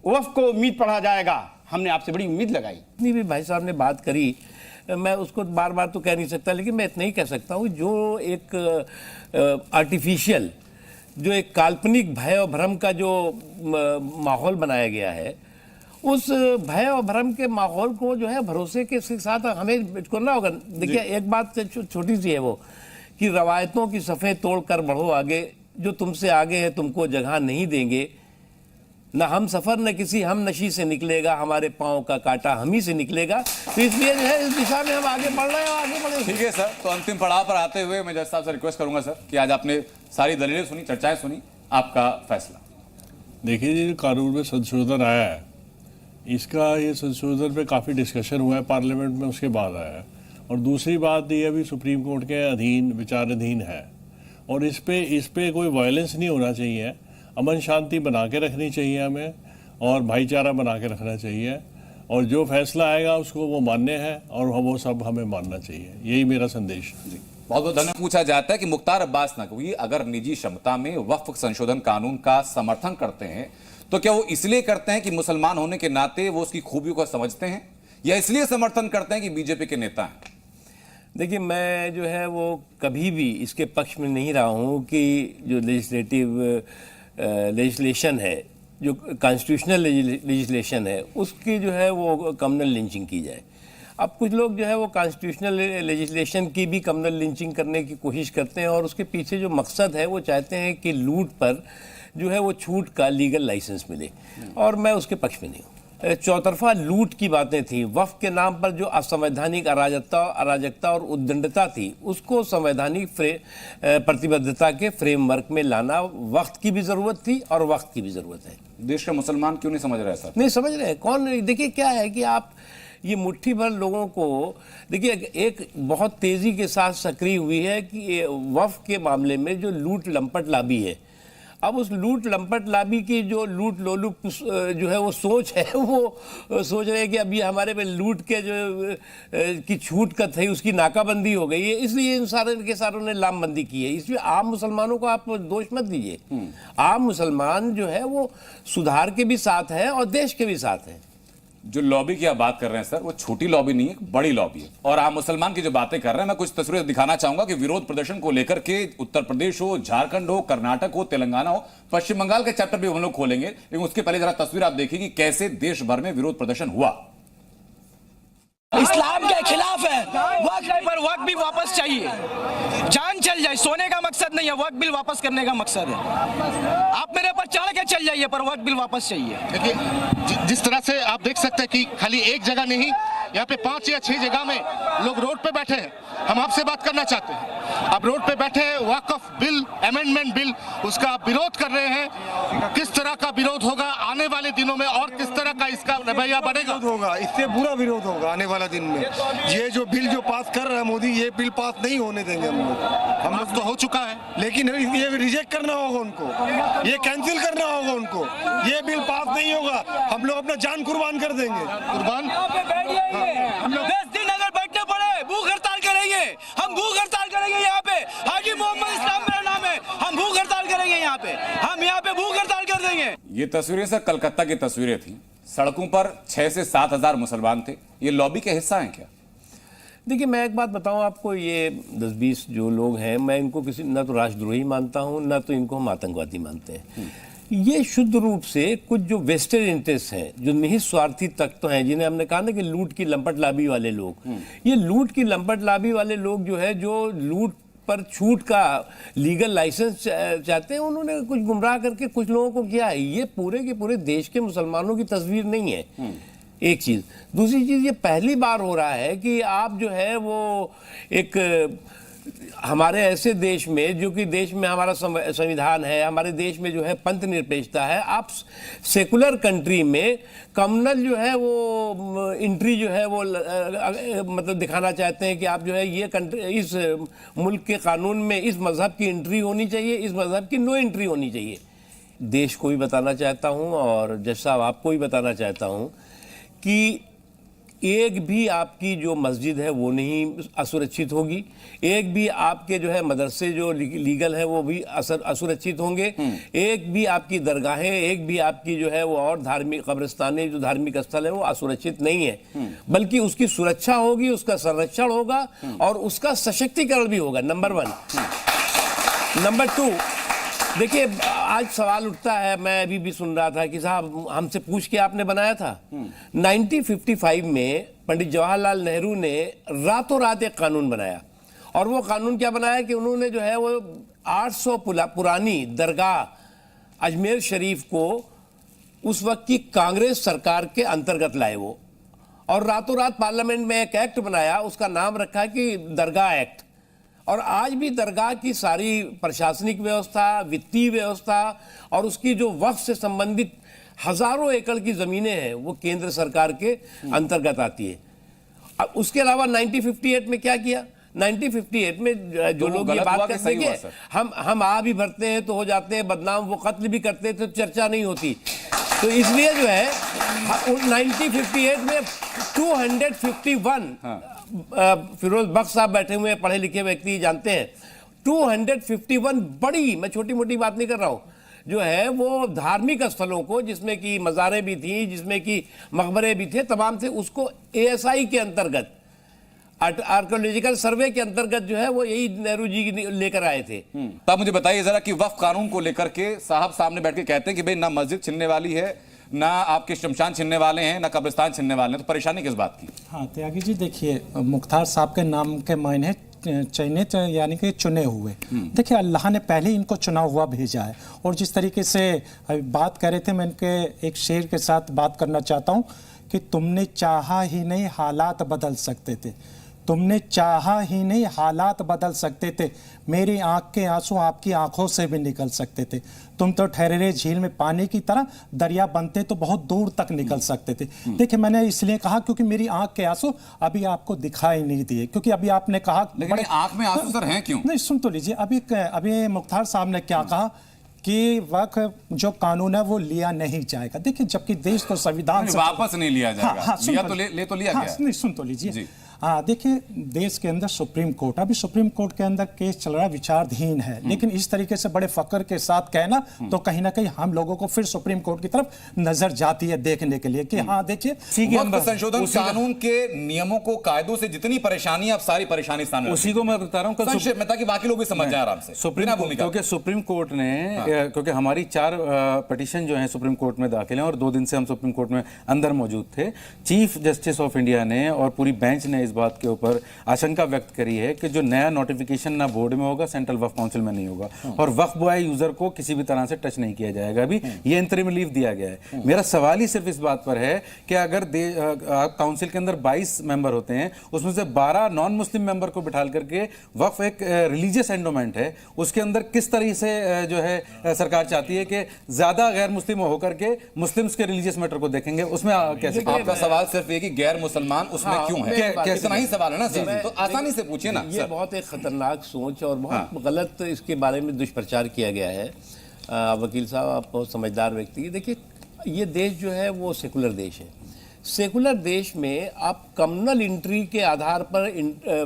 वक्फ को उम्मीद पढ़ा जाएगा। हमने आपसे बड़ी उम्मीद लगाई। इतनी भी भाई साहब ने बात करी, मैं उसको बार बार तो कह नहीं सकता, लेकिन मैं इतना ही कह सकता हूँ, जो एक आर्टिफिशियल, जो एक काल्पनिक भय और भ्रम का जो माहौल बनाया गया है, उस भय और भ्रम के माहौल को जो है भरोसे के साथ हमें करना होगा। देखिए एक बात छोटी सी है वो, कि रवायतों की सफ़े तोड़ कर बढ़ो आगे, जो तुमसे आगे है तुमको जगह नहीं देंगे। न हम सफ़र न किसी हम नशी से निकलेगा, हमारे पाँव का कांटा हम ही से निकलेगा। तो इसलिए जो है इस दिशा में हम आगे बढ़ रहे हैं, आगे बढ़ेंगे। ठीक है सर, तो अंतिम पड़ाव पर आते हुए मैं जज साहब से रिक्वेस्ट करूंगा सर कि आज आपने सारी दलीलें सुनी, चर्चाएं सुनी, आपका फैसला। देखिए जी, जो कानून में संशोधन आया है, इसका ये संशोधन पे काफ़ी डिस्कशन हुआ है पार्लियामेंट में, उसके बाद आया है। और दूसरी बात ये अभी सुप्रीम कोर्ट के अधीन, विचाराधीन है, और इस पे कोई वायलेंस नहीं होना चाहिए। अमन शांति बना के रखनी चाहिए हमें, और भाईचारा बना के रखना चाहिए, और जो फैसला आएगा उसको वो मान्य है, और वो सब हमें मानना चाहिए। यही मेरा संदेश है। बहुत बहुत धन्यवाद। पूछा जाता है कि मुख्तार अब्बास नकवी अगर निजी क्षमता में वक्फ संशोधन कानून का समर्थन करते हैं तो क्या वो इसलिए करते हैं कि मुसलमान होने के नाते वो उसकी खूबियों को समझते हैं, या इसलिए समर्थन करते हैं कि बीजेपी के नेता हैं? देखिए मैं जो है वो कभी भी इसके पक्ष में नहीं रहा हूँ कि जो लेजिस्लेशन है, जो कॉन्स्टिट्यूशनल लेजिस्लेशन है, उसकी जो है वो कम्युनल लिंचिंग की जाए। अब कुछ लोग जो है वो कॉन्स्टिट्यूशनल लेजिस्लेशन की भी कम्युनल लिंचिंग करने की कोशिश करते हैं, और उसके पीछे जो मकसद है वो चाहते हैं कि लूट पर जो है वो छूट का लीगल लाइसेंस मिले, और मैं उसके पक्ष में नहीं हूँ। चौतरफा लूट की बातें थी, वक्फ के नाम पर जो असंवैधानिक अराजकता और उद्दंडता थी, उसको संवैधानिक प्रतिबद्धता के फ्रेमवर्क में लाना वक्त की भी ज़रूरत थी और वक्त की भी ज़रूरत है। देश के मुसलमान क्यों नहीं समझ रहे सर? नहीं समझ रहे कौन? देखिए क्या है कि आप ये मुट्ठी भर लोगों को, देखिए एक बहुत तेज़ी के साथ सक्रिय हुई है कि वक्फ के मामले में जो लूट लंपट लाबी है, अब उस लूट लंपट लाबी की जो लूट लोलुप जो है वो सोच है, वो सोच रहे हैं कि अभी हमारे पे लूट के जो की छूट का थी उसकी नाकाबंदी हो गई है, इसलिए इन सारों ने लामबंदी की है। इसलिए आम मुसलमानों को आप दोष मत दीजिए। आम मुसलमान जो है वो सुधार के भी साथ है और देश के भी साथ है। जो लॉबी की आप बात कर रहे हैं सर, वो छोटी लॉबी नहीं है, बड़ी लॉबी है। और आम मुसलमान की जो बातें कर रहे हैं, मैं कुछ तस्वीरें दिखाना चाहूंगा कि विरोध प्रदर्शन को लेकर के उत्तर प्रदेश हो, झारखंड हो, कर्नाटक हो, तेलंगाना हो, पश्चिम बंगाल के चैप्टर भी हम लोग खोलेंगे, लेकिन उसके पहले जरा तस्वीर आप देखिए कि कैसे देश भर में विरोध प्रदर्शन हुआ। इस्लाम के खिलाफ है, वक्फ पर वक्त बिल वापस चाहिए। जान चल जाए, सोने का मकसद नहीं है, वक्त बिल वापस करने का मकसद है। आप मेरे पर चढ़ के चल जाइए, पर वक्त बिल वापस चाहिए। देखिए जिस तरह से आप देख सकते हैं कि खाली एक जगह नहीं, यहाँ पे 5 या 6 जगह में लोग रोड पे बैठे हैं। हम आपसे बात करना चाहते हैं। आप रोड पे बैठे हैं, वाकफ बिल, अमेंडमेंट बिल, उसका आप विरोध कर रहे हैं। किस तरह का विरोध होगा आने वाले दिनों में और किस तरह का इसका रवैया बढ़ेगा? विरोध होगा, इससे बुरा विरोध होगा आने वाला दिन में। ये जो बिल जो पास कर रहा है मोदी, ये बिल पास नहीं होने देंगे हम लोग तो हो चुका है, लेकिन ये रिजेक्ट करना होगा उनको, ये कैंसिल करना होगा उनको। ये बिल पास नहीं होगा, हम लोग अपना जान कुर्बान कर देंगे। कुर्बान हम लोग 10 दिन अगर बैठने पड़े, भूख हड़ताल करेंगे। हम भूख हड़ताल करेंगे यहाँ पे। हाजी मोहम्मद इस्लाम मेरा नाम है। हम भूख हड़ताल करेंगे यहाँ पे। हम यहाँ पे भूख हड़ताल कर देंगे। ये तस्वीरें सर कलकत्ता की तस्वीरें थी। सड़कों पर 6 से 7 हजार मुसलमान थे। ये लॉबी का हिस्सा हैं क्या? देखिए, मैं एक बात बताऊं आपको, ये 10-20 जो लोग हैं, मैं इनको किसी ना तो राष्ट्रद्रोही मानता हूं, ना तो इनको हम आतंकवादी मानते हैं। ये शुद्ध रूप से कुछ जो वेस्टेड इंटरेस्ट हैं, जो निहित स्वार्थी तत्व हैं, जिन्हें हमने कहा ना कि लूट की लंपट लाबी वाले लोग, ये लूट की लंपट लाबी वाले लोग जो है, जो लूट पर छूट का लीगल लाइसेंस चाहते हैं, उन्होंने कुछ गुमराह करके कुछ लोगों को किया है। ये पूरे के पूरे देश के मुसलमानों की तस्वीर नहीं है। एक चीज। दूसरी चीज, ये पहली बार हो रहा है कि आप जो है वो एक हमारे ऐसे देश में, जो कि देश में हमारा संविधान है, हमारे देश में जो है पंथ निरपेक्षता है, आप सेकुलर कंट्री में कम्युनल जो है वो एंट्री जो है वो मतलब दिखाना चाहते हैं कि आप जो है ये कंट्री, इस मुल्क के कानून में इस मजहब की एंट्री होनी चाहिए, इस मजहब की नो एंट्री होनी चाहिए। देश को भी बताना चाहता हूँ और जज साहब आपको भी बताना चाहता हूँ कि एक भी आपकी जो मस्जिद है वो नहीं असुरक्षित होगी, एक भी आपके जो है मदरसे जो लीगल है वो भी असुरक्षित होंगे, एक भी आपकी दरगाहें, एक भी आपकी जो है वो और धार्मिक कब्रिस्तानें, जो धार्मिक स्थल है वो असुरक्षित नहीं है, बल्कि उसकी सुरक्षा होगी, उसका संरक्षण होगा और उसका सशक्तिकरण भी होगा। नंबर 1। नंबर 2, देखिए आज सवाल उठता है, मैं अभी भी सुन रहा था कि साहब हमसे पूछ के आपने बनाया था। 1955 में पंडित जवाहरलाल नेहरू ने रातों रात एक कानून बनाया, और वो कानून क्या बनाया कि उन्होंने जो है वो 800 पुरानी दरगाह अजमेर शरीफ को उस वक्त की कांग्रेस सरकार के अंतर्गत लाए वो, और रातों रात पार्लियामेंट में एक एक्ट बनाया, उसका नाम रखा कि दरगाह एक्ट। और आज भी दरगाह की सारी प्रशासनिक व्यवस्था, वित्तीय व्यवस्था और उसकी जो वक्फ से संबंधित हजारों एकड़ की जमीनें हैं वो केंद्र सरकार के अंतर्गत आती है। अब उसके अलावा 1958 में क्या किया? 1958 में जो लोग ये बात करते हैं कि हम आ भी भरते हैं तो हो जाते हैं बदनाम, वो कत्ल भी करते हैं तो चर्चा नहीं होती, तो इसलिए जो है 1958 में 251 फिरोज बख्श साहब बैठे हुए पढ़े लिखे व्यक्ति जानते हैं, 251 बड़ी, मैं छोटी मोटी बात नहीं कर रहा हूं, जो है वो धार्मिक स्थलों को, जिसमें कि मज़ारें भी थी, जिसमें कि मकबरे भी थे, तमाम थे, उसको ASI के अंतर्गत, आर्कियोलॉजिकल सर्वे के अंतर्गत जो है वो यही नेहरू जी लेकर आए थे। तब मुझे बताइए जरा कि वक्फ कानून को लेकर के साहब सामने बैठ के कहते हैं कि भाई ना मस्जिद छिनने वाली है, ना आपके शमशान छिनने वाले हैं, ना कब्रिस्तान छिनने वाले हैं, तो परेशानी किस बात की? हाँ त्यागी जी, देखिए मुख्तार साहब के नाम के मायने चयनित यानी कि चुने हुए। देखिए अल्लाह ने पहले ही इनको चुना हुआ भेजा है, और जिस तरीके से अभी बात कर रहे थे, मैं इनके एक शेर के साथ बात करना चाहता हूँ कि तुमने चाहा ही नहीं हालात बदल सकते थे, तुमने चाहा ही नहीं हालात बदल सकते थे, मेरी आंख के आंसू आपकी आंखों से भी निकल सकते थे, तुम तो ठहरे झील में पानी की तरह, दरिया बनते तो बहुत दूर तक निकल सकते थे। देखिए मैंने इसलिए कहा क्योंकि मेरी आंख के आंसू अभी आपको दिखाई नहीं दिए, क्योंकि अभी आपने कहा लेकिन आंख में आंसू सर हैं क्यों? नहीं सुन तो लीजिए, अभी मुख्तार साहब ने क्या कहा कि वक्त जो कानून है वो लिया नहीं जाएगा। देखिए जबकि देश तो संविधान से वापस नहीं लिया जाएगा, लिया गया। नहीं सुन तो लीजिए, हाँ देखिए देश के अंदर सुप्रीम कोर्ट, अभी सुप्रीम कोर्ट के अंदर केस चल रहा है, विचाराधीन है, लेकिन इस तरीके से बड़े फक्र के साथ कहना तो कहीं ना कहीं हम लोगों को फिर सुप्रीम कोर्ट की तरफ नजर जाती है देखने के लिए कि हाँ देखिए वक्त संशोधन कानून के नियमों को, कायदों से जितनी परेशानी है, अब सारी परेशानी सामने, उसी को मैं बता रहा हूँ संक्षेप में ताकि बाकी लोग भी समझ जाए आराम से। क्योंकि सुप्रीम कोर्ट ने, क्योंकि हमारी 4 पिटीशन जो है सुप्रीम कोर्ट में दाखिल हैं और 2 दिन से हम सुप्रीम कोर्ट में अंदर मौजूद थे, चीफ जस्टिस ऑफ इंडिया ने और पूरी बेंच ने इस इस बात के ऊपर आशंका व्यक्त करी है कि जो नया नोटिफिकेशन ना बोर्ड में होगा, सेंट्रल वक्फ काउंसिल में नहीं होगा, और वक्फ बॉय यूजर को किसी भी तरह से टच नहीं किया जाएगा। अभी ये इंतरिम रिलीफ दिया गया है। मेरा सवाल ही सिर्फ इस बात पर है कि अगर काउंसिल के अंदर 22 मेंबर होते हैं, उसमें से 12 नॉन मुस्लिम मेंबर को बिठा करके, वक्फ एक रिलीजियस एंडोमेंट है, उसके अंदर किस तरह से जो है सरकार चाहती है कि ज्यादा गैर मुस्लिम होकर के मुस्लिम्स के रिलीजियस मैटर को देखेंगे, उसमें कैसे? आपका सवाल सिर्फ ये कि गैर मुसलमान उसमें क्यों है, इतना ही सवाल है ना सर, तो आसानी से पूछिए ना। ये बहुत एक खतरनाक सोच और बहुत गलत इसके बारे में दुष्प्रचार किया गया है। वकील साहब, आप बहुत समझदार व्यक्ति हैं। देखिए, ये देश जो है वो सेकुलर देश है। सेकुलर देश में आप कम्युनल एंट्री के आधार पर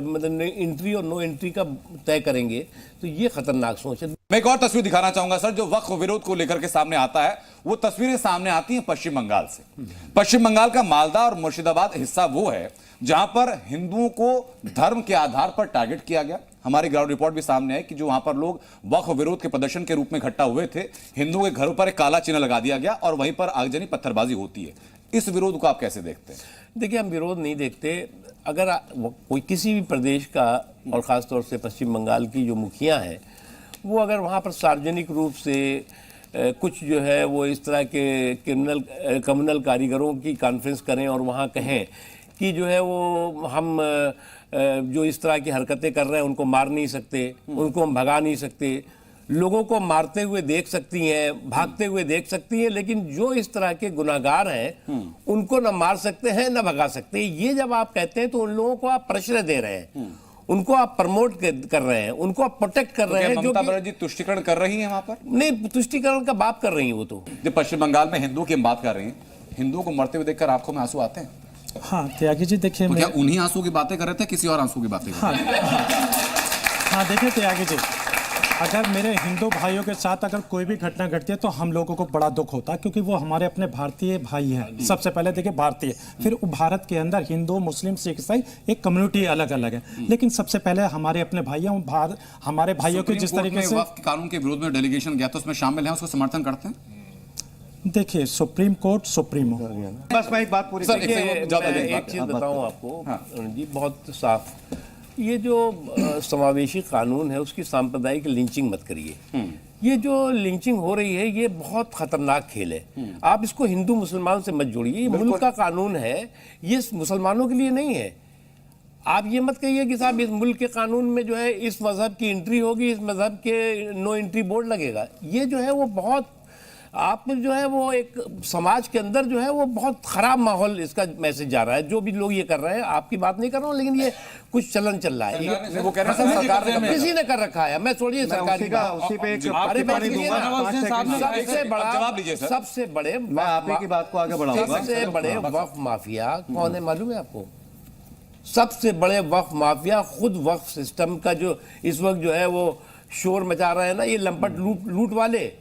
मतलब एंट्री और नो एंट्री का तय करेंगे, तो ये खतरनाक सोच है। मैं एक और तस्वीर दिखाना चाहूंगा सर, जो वक्फ विरोध को लेकर के सामने आता है। वो तस्वीरें सामने आती हैं पश्चिम बंगाल से। पश्चिम बंगाल का मालदा और मुर्शिदाबाद हिस्सा वो है जहां पर हिंदुओं को धर्म के आधार पर टारगेट किया गया। हमारी ग्राउंड रिपोर्ट भी सामने है कि जो वहां पर लोग वक्फ विरोध के प्रदर्शन के रूप में इकट्ठा हुए थे, हिंदुओं के घरों पर एक काला चिन्ह लगा दिया गया और वहीं पर आगजनी पत्थरबाजी होती है। इस विरोध को आप कैसे देखते हैं? देखिए, हम विरोध नहीं देखते। अगर कोई किसी भी प्रदेश का, और ख़ासतौर से पश्चिम बंगाल की जो मुखिया हैं, वो अगर वहाँ पर सार्वजनिक रूप से कुछ जो है वो इस तरह के कम्युनल कारीगरों की कॉन्फ्रेंस करें और वहाँ कहें कि जो है वो हम जो इस तरह की हरकतें कर रहे हैं उनको मार नहीं सकते, उनको हम भगा नहीं सकते, लोगों को मारते हुए देख सकती हैं, भागते हुए देख सकती हैं, लेकिन जो इस तरह के गुनाहगार हैं उनको न मार सकते हैं न भगा सकते हैं। ये जब आप कहते हैं तो उन लोगों को आप प्रश्रय दे रहे हैं, उनको आप प्रमोट कर रहे हैं, उनको आप प्रोटेक्ट कर रहे हैं। ममता बनर्जी तुष्टिकरण कर रही है वहां पर? नहीं, तुष्टिकरण का बात कर रही है वो। तो जब पश्चिम बंगाल में हिंदुओं की हम बात कर रहे हैं, हिंदुओं को मरते हुए देखकर आंखों में आंसू आते हैं? हाँ त्यागी जी, देखिए, तो क्या उन्हीं आंसू की बातें कर रहे थे, किसी और आंसू की बातें कर रहे थे? हाँ देखिए त्यागी जी, अगर मेरे हिंदू भाइयों के साथ अगर कोई भी घटना घटती है तो हम लोगों को बड़ा दुख होता है, क्योंकि वो हमारे अपने भारतीय भाई हैं। सबसे पहले देखिए भारतीय, फिर भारत के अंदर हिंदू, मुस्लिम, सिख, ईसाई एक कम्युनिटी अलग अलग है, लेकिन सबसे पहले हमारे अपने भाई हैं। हमारे भाइयों के जिस तरीके से वक्फ कानून के विरोध में डेलीगेशन गया तो उसमें शामिल हैं, उसको समर्थन करते हैं? देखिए, सुप्रीम कोर्ट सुप्रीम हो। बस मैं एक बात पूरी सर, एक चीज बताऊं आपको जी, बहुत साफ, ये जो समावेशी कानून है उसकी सांप्रदायिक लिंचिंग मत करिए। ये जो लिंचिंग हो रही है ये बहुत खतरनाक खेल है। आप इसको हिंदू मुसलमान से मत जोड़िए। ये मुल्क का कानून है, ये मुसलमानों के लिए नहीं है। आप ये मत कहिए कि साहब इस मुल्क के कानून में जो है इस मजहब की एंट्री होगी, इस मजहब के नो एंट्री बोर्ड लगेगा। ये जो है वो बहुत, आप जो है वो एक समाज के अंदर जो है वो बहुत खराब माहौल, इसका मैसेज जा रहा है। जो भी लोग ये कर रहे हैं, आपकी बात नहीं कर रहा हूँ, लेकिन ये कुछ चलन चल रहा है। वो कह रहे हैं सरकार ने किसी ने कर रखा है, मैं छोड़िए सरकार की बात। उसी पे एक अरे टिप्पणी दूंगा। सबसे बड़ा, जवाब लीजिए सर। सबसे बड़े, मैं आप ही की बात को आगे बढ़ाऊंगा। सबसे बड़े वक्फ माफिया कौन है मालूम है आपको? सबसे बड़े वक्फ माफिया खुद वक्फ सिस्टम का जो इस वक्त जो है वो शोर मचा रहे हैं ना, ये लंपट लूट वाले।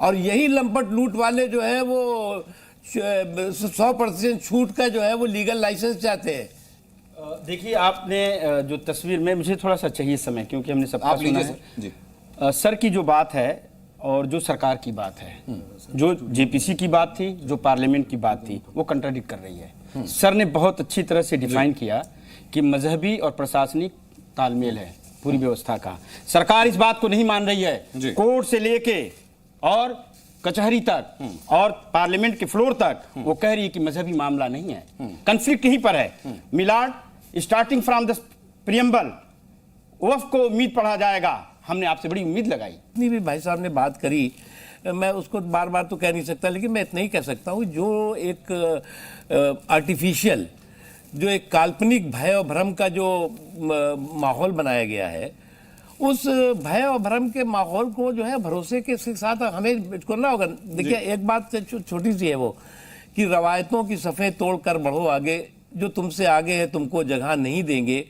और यही लंपट लूट वाले जो है वो 100% छूट का जो है वो लीगल लाइसेंस चाहते हैं। देखिए, आपने जो तस्वीर में, मुझे थोड़ा सा चाहिए समय, क्योंकि हमने सबका सुना है। सर की जो बात है और जो सरकार की बात है, जो जेपीसी की बात थी, जो पार्लियामेंट की बात थी, वो कंट्राडिक्ट कर रही है। सर ने बहुत अच्छी तरह से डिफाइन किया कि मजहबी और प्रशासनिक तालमेल है पूरी व्यवस्था का। सरकार इस बात को नहीं मान रही है। कोर्ट से लेके और कचहरी तक और पार्लियामेंट के फ्लोर तक वो कह रही है कि मजहबी मामला नहीं है, कन्फ्लिक्ट यहीं पर है। Maillard, starting from the preamble, वक्फ को उम्मीद पढ़ा जाएगा। हमने आपसे बड़ी उम्मीद लगाई। इतनी भी भाई साहब ने बात करी, मैं उसको बार बार तो कह नहीं सकता, लेकिन मैं इतना ही कह सकता हूँ, जो एक आर्टिफिशियल, जो एक काल्पनिक भय और भ्रम का जो माहौल बनाया गया है, उस भय और भ्रम के माहौल को जो है भरोसे के साथ हमें करना होगा। देखिए, एक बात छोटी सी है वो कि रवायतों की सफ़े तोड़ कर बढ़ो आगे, जो तुमसे आगे है तुमको जगह नहीं देंगे।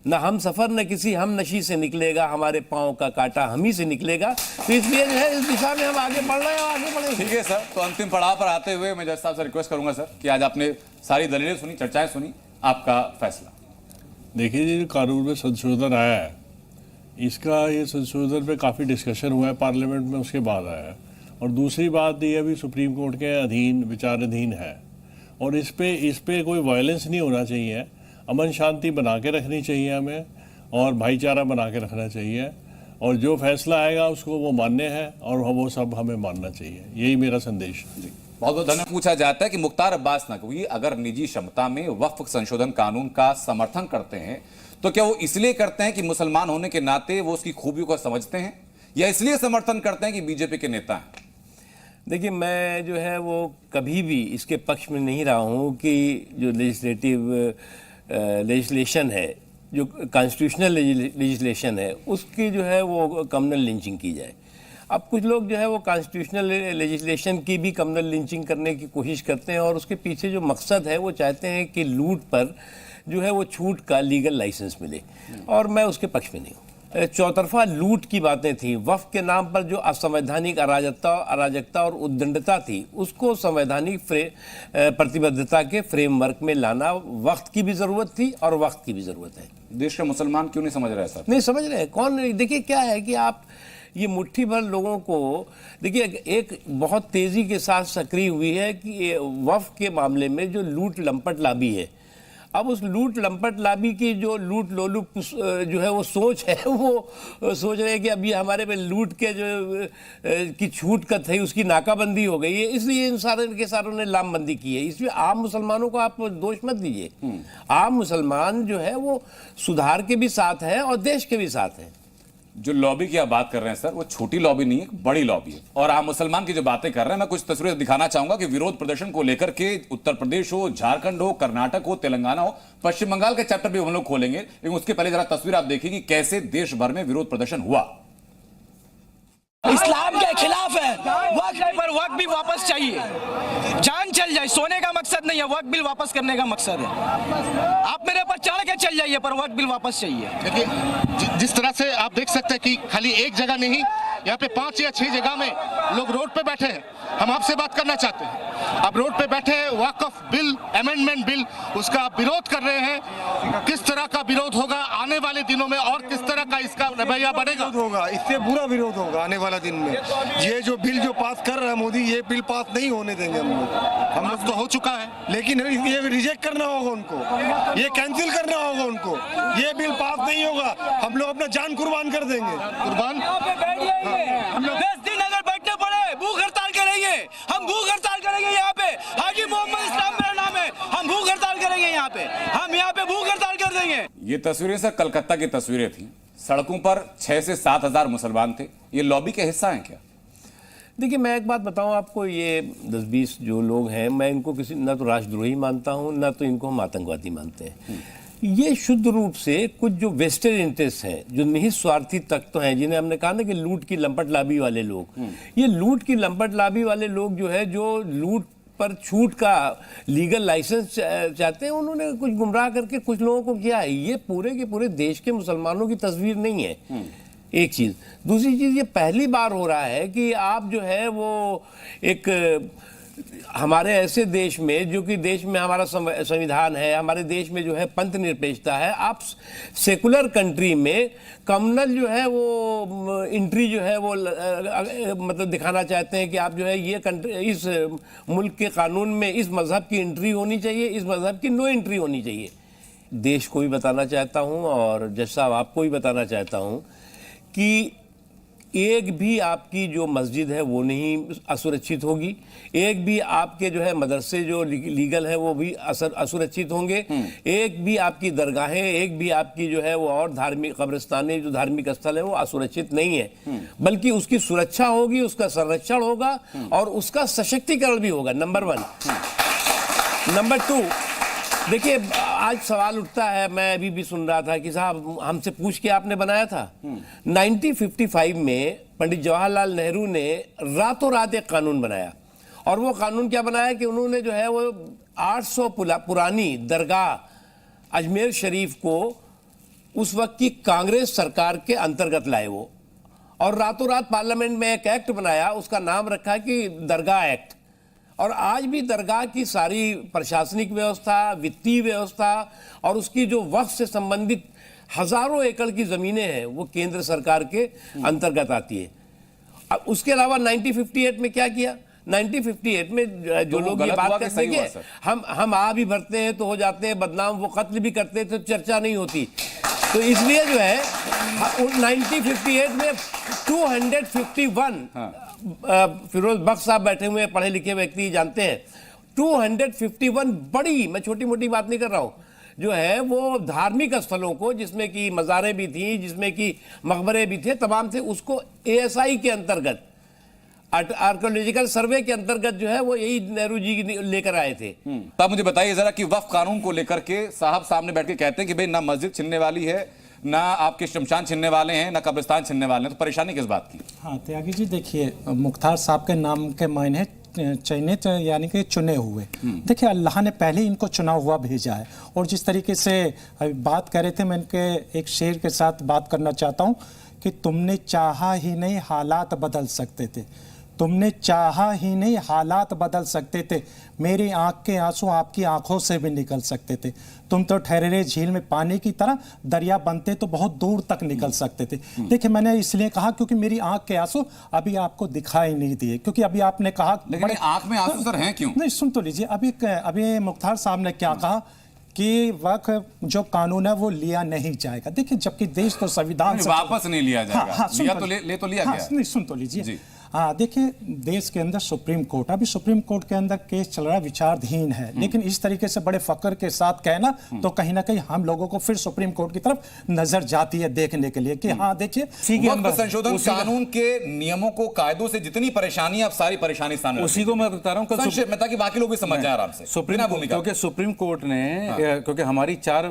न हम सफ़र न किसी हम नशी से निकलेगा, हमारे पाँव का कांटा हम ही से निकलेगा। तो इसलिए जो है इस दिशा में हम आगे बढ़ रहे हैं और आगे बढ़ेंगे। ठीक है सर, तो अंतिम पड़ाव पर आते हुए मैं जज साहब से रिक्वेस्ट करूंगा सर कि आज आपने सारी दलीलें सुनी, चर्चाएं सुनी, आपका फैसला। देखिए, जो कानून में संशोधन आया है, इसका ये संशोधन पे काफ़ी डिस्कशन हुआ है पार्लियामेंट में, उसके बाद आया है। और दूसरी बात ये अभी सुप्रीम कोर्ट के अधीन, विचाराधीन है, और इस पे कोई वायलेंस नहीं होना चाहिए। अमन शांति बना के रखनी चाहिए हमें और भाईचारा बना के रखना चाहिए, और जो फैसला आएगा उसको वो मान्य है और वो सब हमें मानना चाहिए। यही मेरा संदेश है। बहुत बहुत धन्यवाद। पूछा जाता है कि मुख्तार अब्बास नकवी अगर निजी क्षमता में वक्फ संशोधन कानून का समर्थन करते हैं तो क्या वो इसलिए करते हैं कि मुसलमान होने के नाते वो उसकी खूबियों को समझते हैं, या इसलिए समर्थन करते हैं कि बीजेपी के नेता हैं? देखिए, मैं जो है वो कभी भी इसके पक्ष में नहीं रहा हूँ कि जो लेजिस्लेशन है, जो कॉन्स्टिट्यूशनल लेजिस्लेशन है, उसकी जो है वो कम्युनल लिंचिंग की जाए। अब कुछ लोग जो है वो कॉन्स्टिट्यूशनल लेजिस्लेशन की भी कम्युनल लिंचिंग करने की कोशिश करते हैं, और उसके पीछे जो मकसद है वो चाहते हैं कि लूट पर जो है वो छूट का लीगल लाइसेंस मिले, और मैं उसके पक्ष में नहीं हूँ। चौतरफा लूट की बातें थी, वक्फ के नाम पर जो असंवैधानिक अराजकता और उद्दंडता थी, उसको संवैधानिक प्रतिबद्धता के फ्रेमवर्क में लाना वक्त की भी जरूरत थी और वक्त की भी जरूरत है। देश के मुसलमान क्यों नहीं समझ रहे सर? नहीं समझ रहे, कौन? देखिए क्या है कि आप ये मुट्ठी भर लोगों को देखिए, एक बहुत तेजी के साथ सक्रिय हुई है कि वक्फ के मामले में जो लूट लंपट लाबी है, अब उस लूट लंपट लाबी की जो लूट लोलू जो है वो सोच है, वो सोच रहे हैं कि अब ये हमारे पे लूट के जो की छूट का थी उसकी नाकाबंदी हो गई है, इसलिए इन सारों ने लामबंदी की है। इसलिए आम मुसलमानों को आप दोष मत दीजिए। आम मुसलमान जो है वो सुधार के भी साथ है और देश के भी साथ है। जो लॉबी की आप बात कर रहे हैं सर, वो छोटी लॉबी नहीं है, एक बड़ी लॉबी है। और आम मुसलमान की जो बातें कर रहे हैं, मैं कुछ तस्वीरें दिखाना चाहूंगा कि विरोध प्रदर्शन को लेकर के उत्तर प्रदेश हो, झारखंड हो, कर्नाटक हो, तेलंगाना हो, पश्चिम बंगाल का चैप्टर भी हम लोग खोलेंगे, लेकिन उसके पहले जरा तस्वीर आप देखिए कि कैसे देश भर में विरोध प्रदर्शन हुआ। इस्लाम के खिलाफ है, वक्फ पर वक्फ भी वापस चाहिए, जान चल जाए, सोने का मकसद नहीं है, वक्फ बिल वापस करने का मकसद है। आप मेरे पर चढ़ के चल जाइए पर वक्फ बिल वापस चाहिए। देखिए जिस तरह से आप देख सकते हैं कि खाली एक जगह नहीं, यहाँ पे 5 या 6 जगह में लोग रोड पे बैठे हैं। हम आपसे बात करना चाहते हैं, आप रोड पे बैठे हैं, वक्फ बिल अमेंडमेंट बिल उसका आप विरोध कर रहे हैं। किस तरह का विरोध होगा आने वाले दिनों में और किस तरह का इसका रवैया बढ़ेगा? होगा, इससे बुरा विरोध होगा आने वाला दिन में। ये जो बिल जो पास कर रहा है मोदी, ये बिल पास नहीं होने देंगे हम लोग तो हो चुका है, लेकिन ये रिजेक्ट करना होगा उनको, ये कैंसिल करना होगा उनको। ये बिल पास नहीं होगा, हम लोग अपना जान कुर्बान कर देंगे। कुर्बान हम लोग 10 दिन अगर बैठने पड़े भूख हड़ताल करेंगे, हम भूख हड़ताल करेंगे यहाँ पे। हाजी मोहम्मद इस्लाम मेरा नाम है, हम भूख हड़ताल करेंगे यहाँ पे, हम यहाँ पे भूख हड़ताल कर देंगे। ये तस्वीरें सर कलकत्ता की तस्वीरें थी। सड़कों पर 6 से 7 हजार मुसलमान थे। ये लॉबी के हिस्सा हैं क्या? देखिए, मैं एक बात बताऊं आपको, ये 10-20 जो लोग हैं, मैं इनको किसी ना तो राष्ट्रद्रोही मानता हूं, ना तो इनको हम आतंकवादी मानते हैं। ये शुद्ध रूप से कुछ जो वेस्टेड इंटरेस्ट हैं, जो निहित स्वार्थी तत्व हैं, जिन्हें हमने कहा ना कि लूट की लंपट लाबी वाले लोग, ये लूट की लंपट लाबी वाले लोग जो है, जो लूट पर छूट का लीगल लाइसेंस चाहते हैं, उन्होंने कुछ गुमराह करके कुछ लोगों को किया है। ये पूरे के पूरे देश के मुसलमानों की तस्वीर नहीं है। एक चीज, दूसरी चीज, ये पहली बार हो रहा है कि आप जो है वो एक हमारे ऐसे देश में, जो कि देश में हमारा संविधान है, हमारे देश में जो है पंथ निरपेक्षता है, आप सेकुलर कंट्री में कम्युनल जो है वो एंट्री जो है वो मतलब दिखाना चाहते हैं कि आप जो है ये कंट्री, इस मुल्क के कानून में इस मजहब की एंट्री होनी चाहिए, इस मजहब की नो एंट्री होनी चाहिए। देश को भी बताना चाहता हूँ और जज साहब आपको भी बताना चाहता हूँ कि एक भी आपकी जो मस्जिद है वो नहीं असुरक्षित होगी, एक भी आपके जो है मदरसे जो लीगल है वो भी असुरक्षित होंगे, एक भी आपकी दरगाहें, एक भी आपकी जो है वो और धार्मिक कब्रिस्तानें जो धार्मिक स्थल है वो असुरक्षित नहीं है, बल्कि उसकी सुरक्षा होगी, उसका संरक्षण होगा और उसका सशक्तिकरण भी होगा। नंबर 1। नंबर 2, देखिए आज सवाल उठता है, मैं अभी भी सुन रहा था कि साहब हमसे पूछ के आपने बनाया था। 1955 में पंडित जवाहरलाल नेहरू ने रातों रात एक कानून बनाया, और वो कानून क्या बनाया कि उन्होंने जो है वो 800 पुरानी दरगाह अजमेर शरीफ को उस वक्त की कांग्रेस सरकार के अंतर्गत लाए वो, और रातों रात पार्लियामेंट में एक एक्ट बनाया, उसका नाम रखा कि दरगाह एक्ट। और आज भी दरगाह की सारी प्रशासनिक व्यवस्था, वित्तीय व्यवस्था और उसकी जो वक्फ से संबंधित हजारों एकड़ की जमीनें हैं वो केंद्र सरकार के अंतर्गत आती है। अब उसके अलावा 1958 में क्या किया? 1958 में जो तो वो लोग ये गलत बात हुआ कि करते सही हुआ, हैं सर? हम आ भी भरते हैं तो हो जाते हैं बदनाम, वो कत्ल भी करते हैं तो चर्चा नहीं होती। तो इसलिए जो है 1958 में 251 फिरोज बख्श साहब बैठे हुए हैं, पढ़े लिखे व्यक्ति जानते हैं, 251 बड़ी, मैं छोटी मोटी बात नहीं कर रहा हूं, जो है वो धार्मिक स्थलों को, जिसमें कि मज़ारें भी थी, जिसमें कि मकबरे भी थे, तमाम थे, उसको एएसआई के अंतर्गत, आर्कियोलॉजिकल सर्वे के अंतर्गत जो है वो यही नेहरू जी लेकर आए थे। तो आप मुझे बताइए जरा कि वक्फ कानून को लेकर के साहब सामने बैठ के कहते हैं कि भाई ना मस्जिद छिनने वाली है, ना आपके शमशान छिनने वाले हैं, ना कब्रिस्तान छिनने वाले हैं, तो परेशानी किस बात की? हाँ त्यागी जी, देखिए मुख्तार साहब के नाम के मायने चयनित यानी कि चुने हुए। देखिए अल्लाह ने पहले इनको चुना हुआ भेजा है, और जिस तरीके से अभी बात कर रहे थे, मैं इनके एक शेर के साथ बात करना चाहता हूँ कि तुमने चाहा ही नहीं हालात बदल सकते थे, तुमने चाहा ही नहीं हालात बदल सकते थे, मेरी आंख के आंसू आपकी आंखों से भी निकल सकते थे, तुम तो ठहरे झील में पानी की तरह, दरिया बनते तो बहुत दूर तक निकल सकते थे। देखिए मैंने इसलिए कहा क्योंकि मेरी आंख के आंसू अभी आपको दिखाई नहीं दिए, क्योंकि अभी आपने कहा लेकिन आंख में आंसू सर हैं क्यों? नहीं सुन तो लीजिए, अभी मुख्तार साहब ने क्या कहा कि वक्त जो कानून है वो लिया नहीं जाएगा। देखिए जबकि देश तो संविधान से वापस नहीं लिया जाएगा। हाँ, लिया तो ले तो लिया गया। नहीं सुन तो लीजिए। हाँ देखिए देश के अंदर सुप्रीम कोर्ट, अभी सुप्रीम कोर्ट के अंदर केस चल रहा है, विचाराधीन है, लेकिन इस तरीके से बड़े फक्र के साथ कहना तो कहीं ना कहीं हम लोगों को फिर सुप्रीम कोर्ट की तरफ नजर जाती है देखने के लिए कि हाँ देखिए वक्फ संशोधन कानून के नियमों को, कायदों से जितनी परेशानी, अब सारी परेशानी सामने उसी को मैं बता रहा हूँ संक्षेप में, ताकि बाकी लोग भी समझ जाए आराम से। क्योंकि सुप्रीम कोर्ट ने, क्योंकि हमारी 4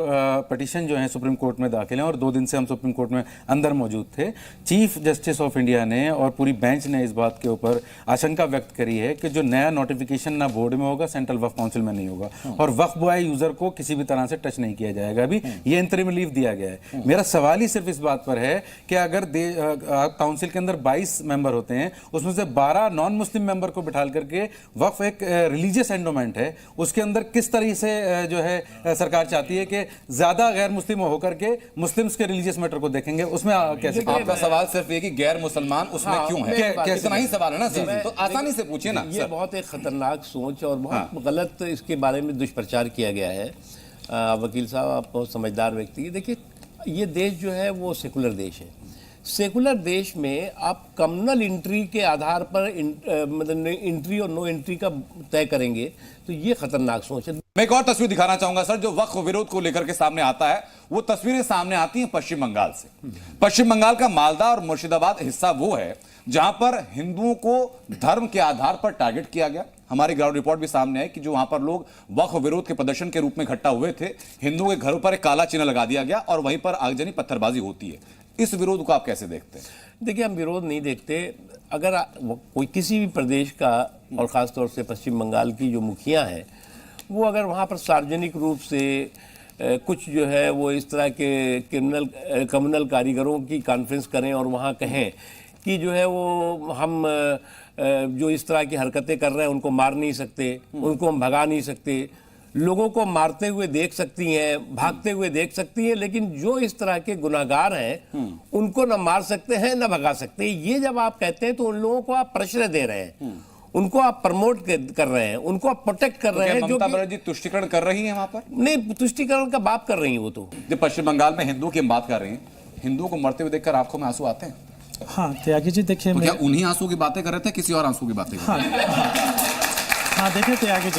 पिटीशन जो है सुप्रीम कोर्ट में दाखिल हैं और 2 दिन से हम सुप्रीम कोर्ट में अंदर मौजूद थे, चीफ जस्टिस ऑफ इंडिया ने और पूरी बेंच ने इस बात के ऊपर आशंका व्यक्त करी है कि जो नया नोटिफिकेशन ना बोर्ड में होगा, सेंट्रल वक्फ काउंसिल में नहीं होगा, और वक्फ बॉय यूजर को किसी भी तरह से टच नहीं किया जाएगा। अभी ये इंटरिम रिलीफ दिया गया है। मेरा सवाल ही सिर्फ इस बात पर है कि अगर काउंसिल के अंदर 22 मेंबर होते हैं, उसमें से 12 नॉन मुस्लिम मेंबर को बिठा करके वक्फ एक रिलीजियस एंडोमेंट है, उसके अंदर किस तरह से जो है सरकार चाहती है कि ज्यादा गैर मुस्लिम होकर के मुस्लिम्स के रिलीजियस मैटर को देखेंगे, उसमें कैसे? आपका सवाल सिर्फ ये कि गैर मुस्लिम उसमें क्यों है? कैसे नहीं सवाल है ना सर, तो आसानी से पूछिए ना। ये बहुत एक खतरनाक सोच और बहुत गलत इसके बारे में दुष्प्रचार किया गया है। वकील साहब आप बहुत समझदार व्यक्ति हैं। देखिए ये देश जो है वो सेकुलर देश है। सेकुलर देश में आप कम्युनल एंट्री के आधार पर मतलब एंट्री और नो एंट्री का तय करेंगे तो ये खतरनाक सोच है। मैं एक और तस्वीर दिखाना चाहूंगा सर, जो वक्फ विरोध को लेकर के सामने आता है, वो तस्वीरें सामने आती हैं पश्चिम बंगाल से। पश्चिम बंगाल का मालदा और मुर्शिदाबाद हिस्सा वो है जहां पर हिंदुओं को धर्म के आधार पर टारगेट किया गया। हमारी ग्राउंड रिपोर्ट भी सामने है कि जो वहां पर लोग वक्फ विरोध के प्रदर्शन के रूप में इकट्ठा हुए थे, हिंदुओं के घरों पर एक काला चिन्ह लगा दिया गया और वहीं पर आगजनी पत्थरबाजी होती है। इस विरोध को आप कैसे देखते हैं? देखिए हम विरोध नहीं देखते। अगर कोई किसी भी प्रदेश का और ख़ासतौर से पश्चिम बंगाल की जो मुखिया हैं वो अगर वहाँ पर सार्वजनिक रूप से कुछ जो है वो इस तरह के कम्युनल कारीगरों की कॉन्फ्रेंस करें और वहाँ कहें कि जो है वो हम जो इस तरह की हरकतें कर रहे हैं उनको मार नहीं सकते, उनको हम भगा नहीं सकते, लोगों को मारते हुए देख सकती हैं, भागते हुए देख सकती हैं, लेकिन जो इस तरह के गुनाहगार हैं उनको न मार सकते हैं न भगा सकते हैं। ये जब आप कहते हैं तो उन लोगों को आप प्रश्रय दे रहे हैं, उनको आप प्रमोट कर रहे हैं, उनको आप प्रोटेक्ट कर रहे हैं। जो ममता बनर्जी तुष्टिकरण कर रही है वहां पर? नहीं, तुष्टिकरण का बाप कर रही है वो तो। जब पश्चिम बंगाल में हिंदुओं की हम बात कर रहे हैं, हिंदुओं को मरते हुए देखकर आंखों में आंसू आते हैं? हाँ त्यागी जी देखिए, तो क्या उन्हीं आंसू की बातें कर रहे थे, किसी और आंसू की बातें कर रहे थे? हाँ देखिए त्यागी जी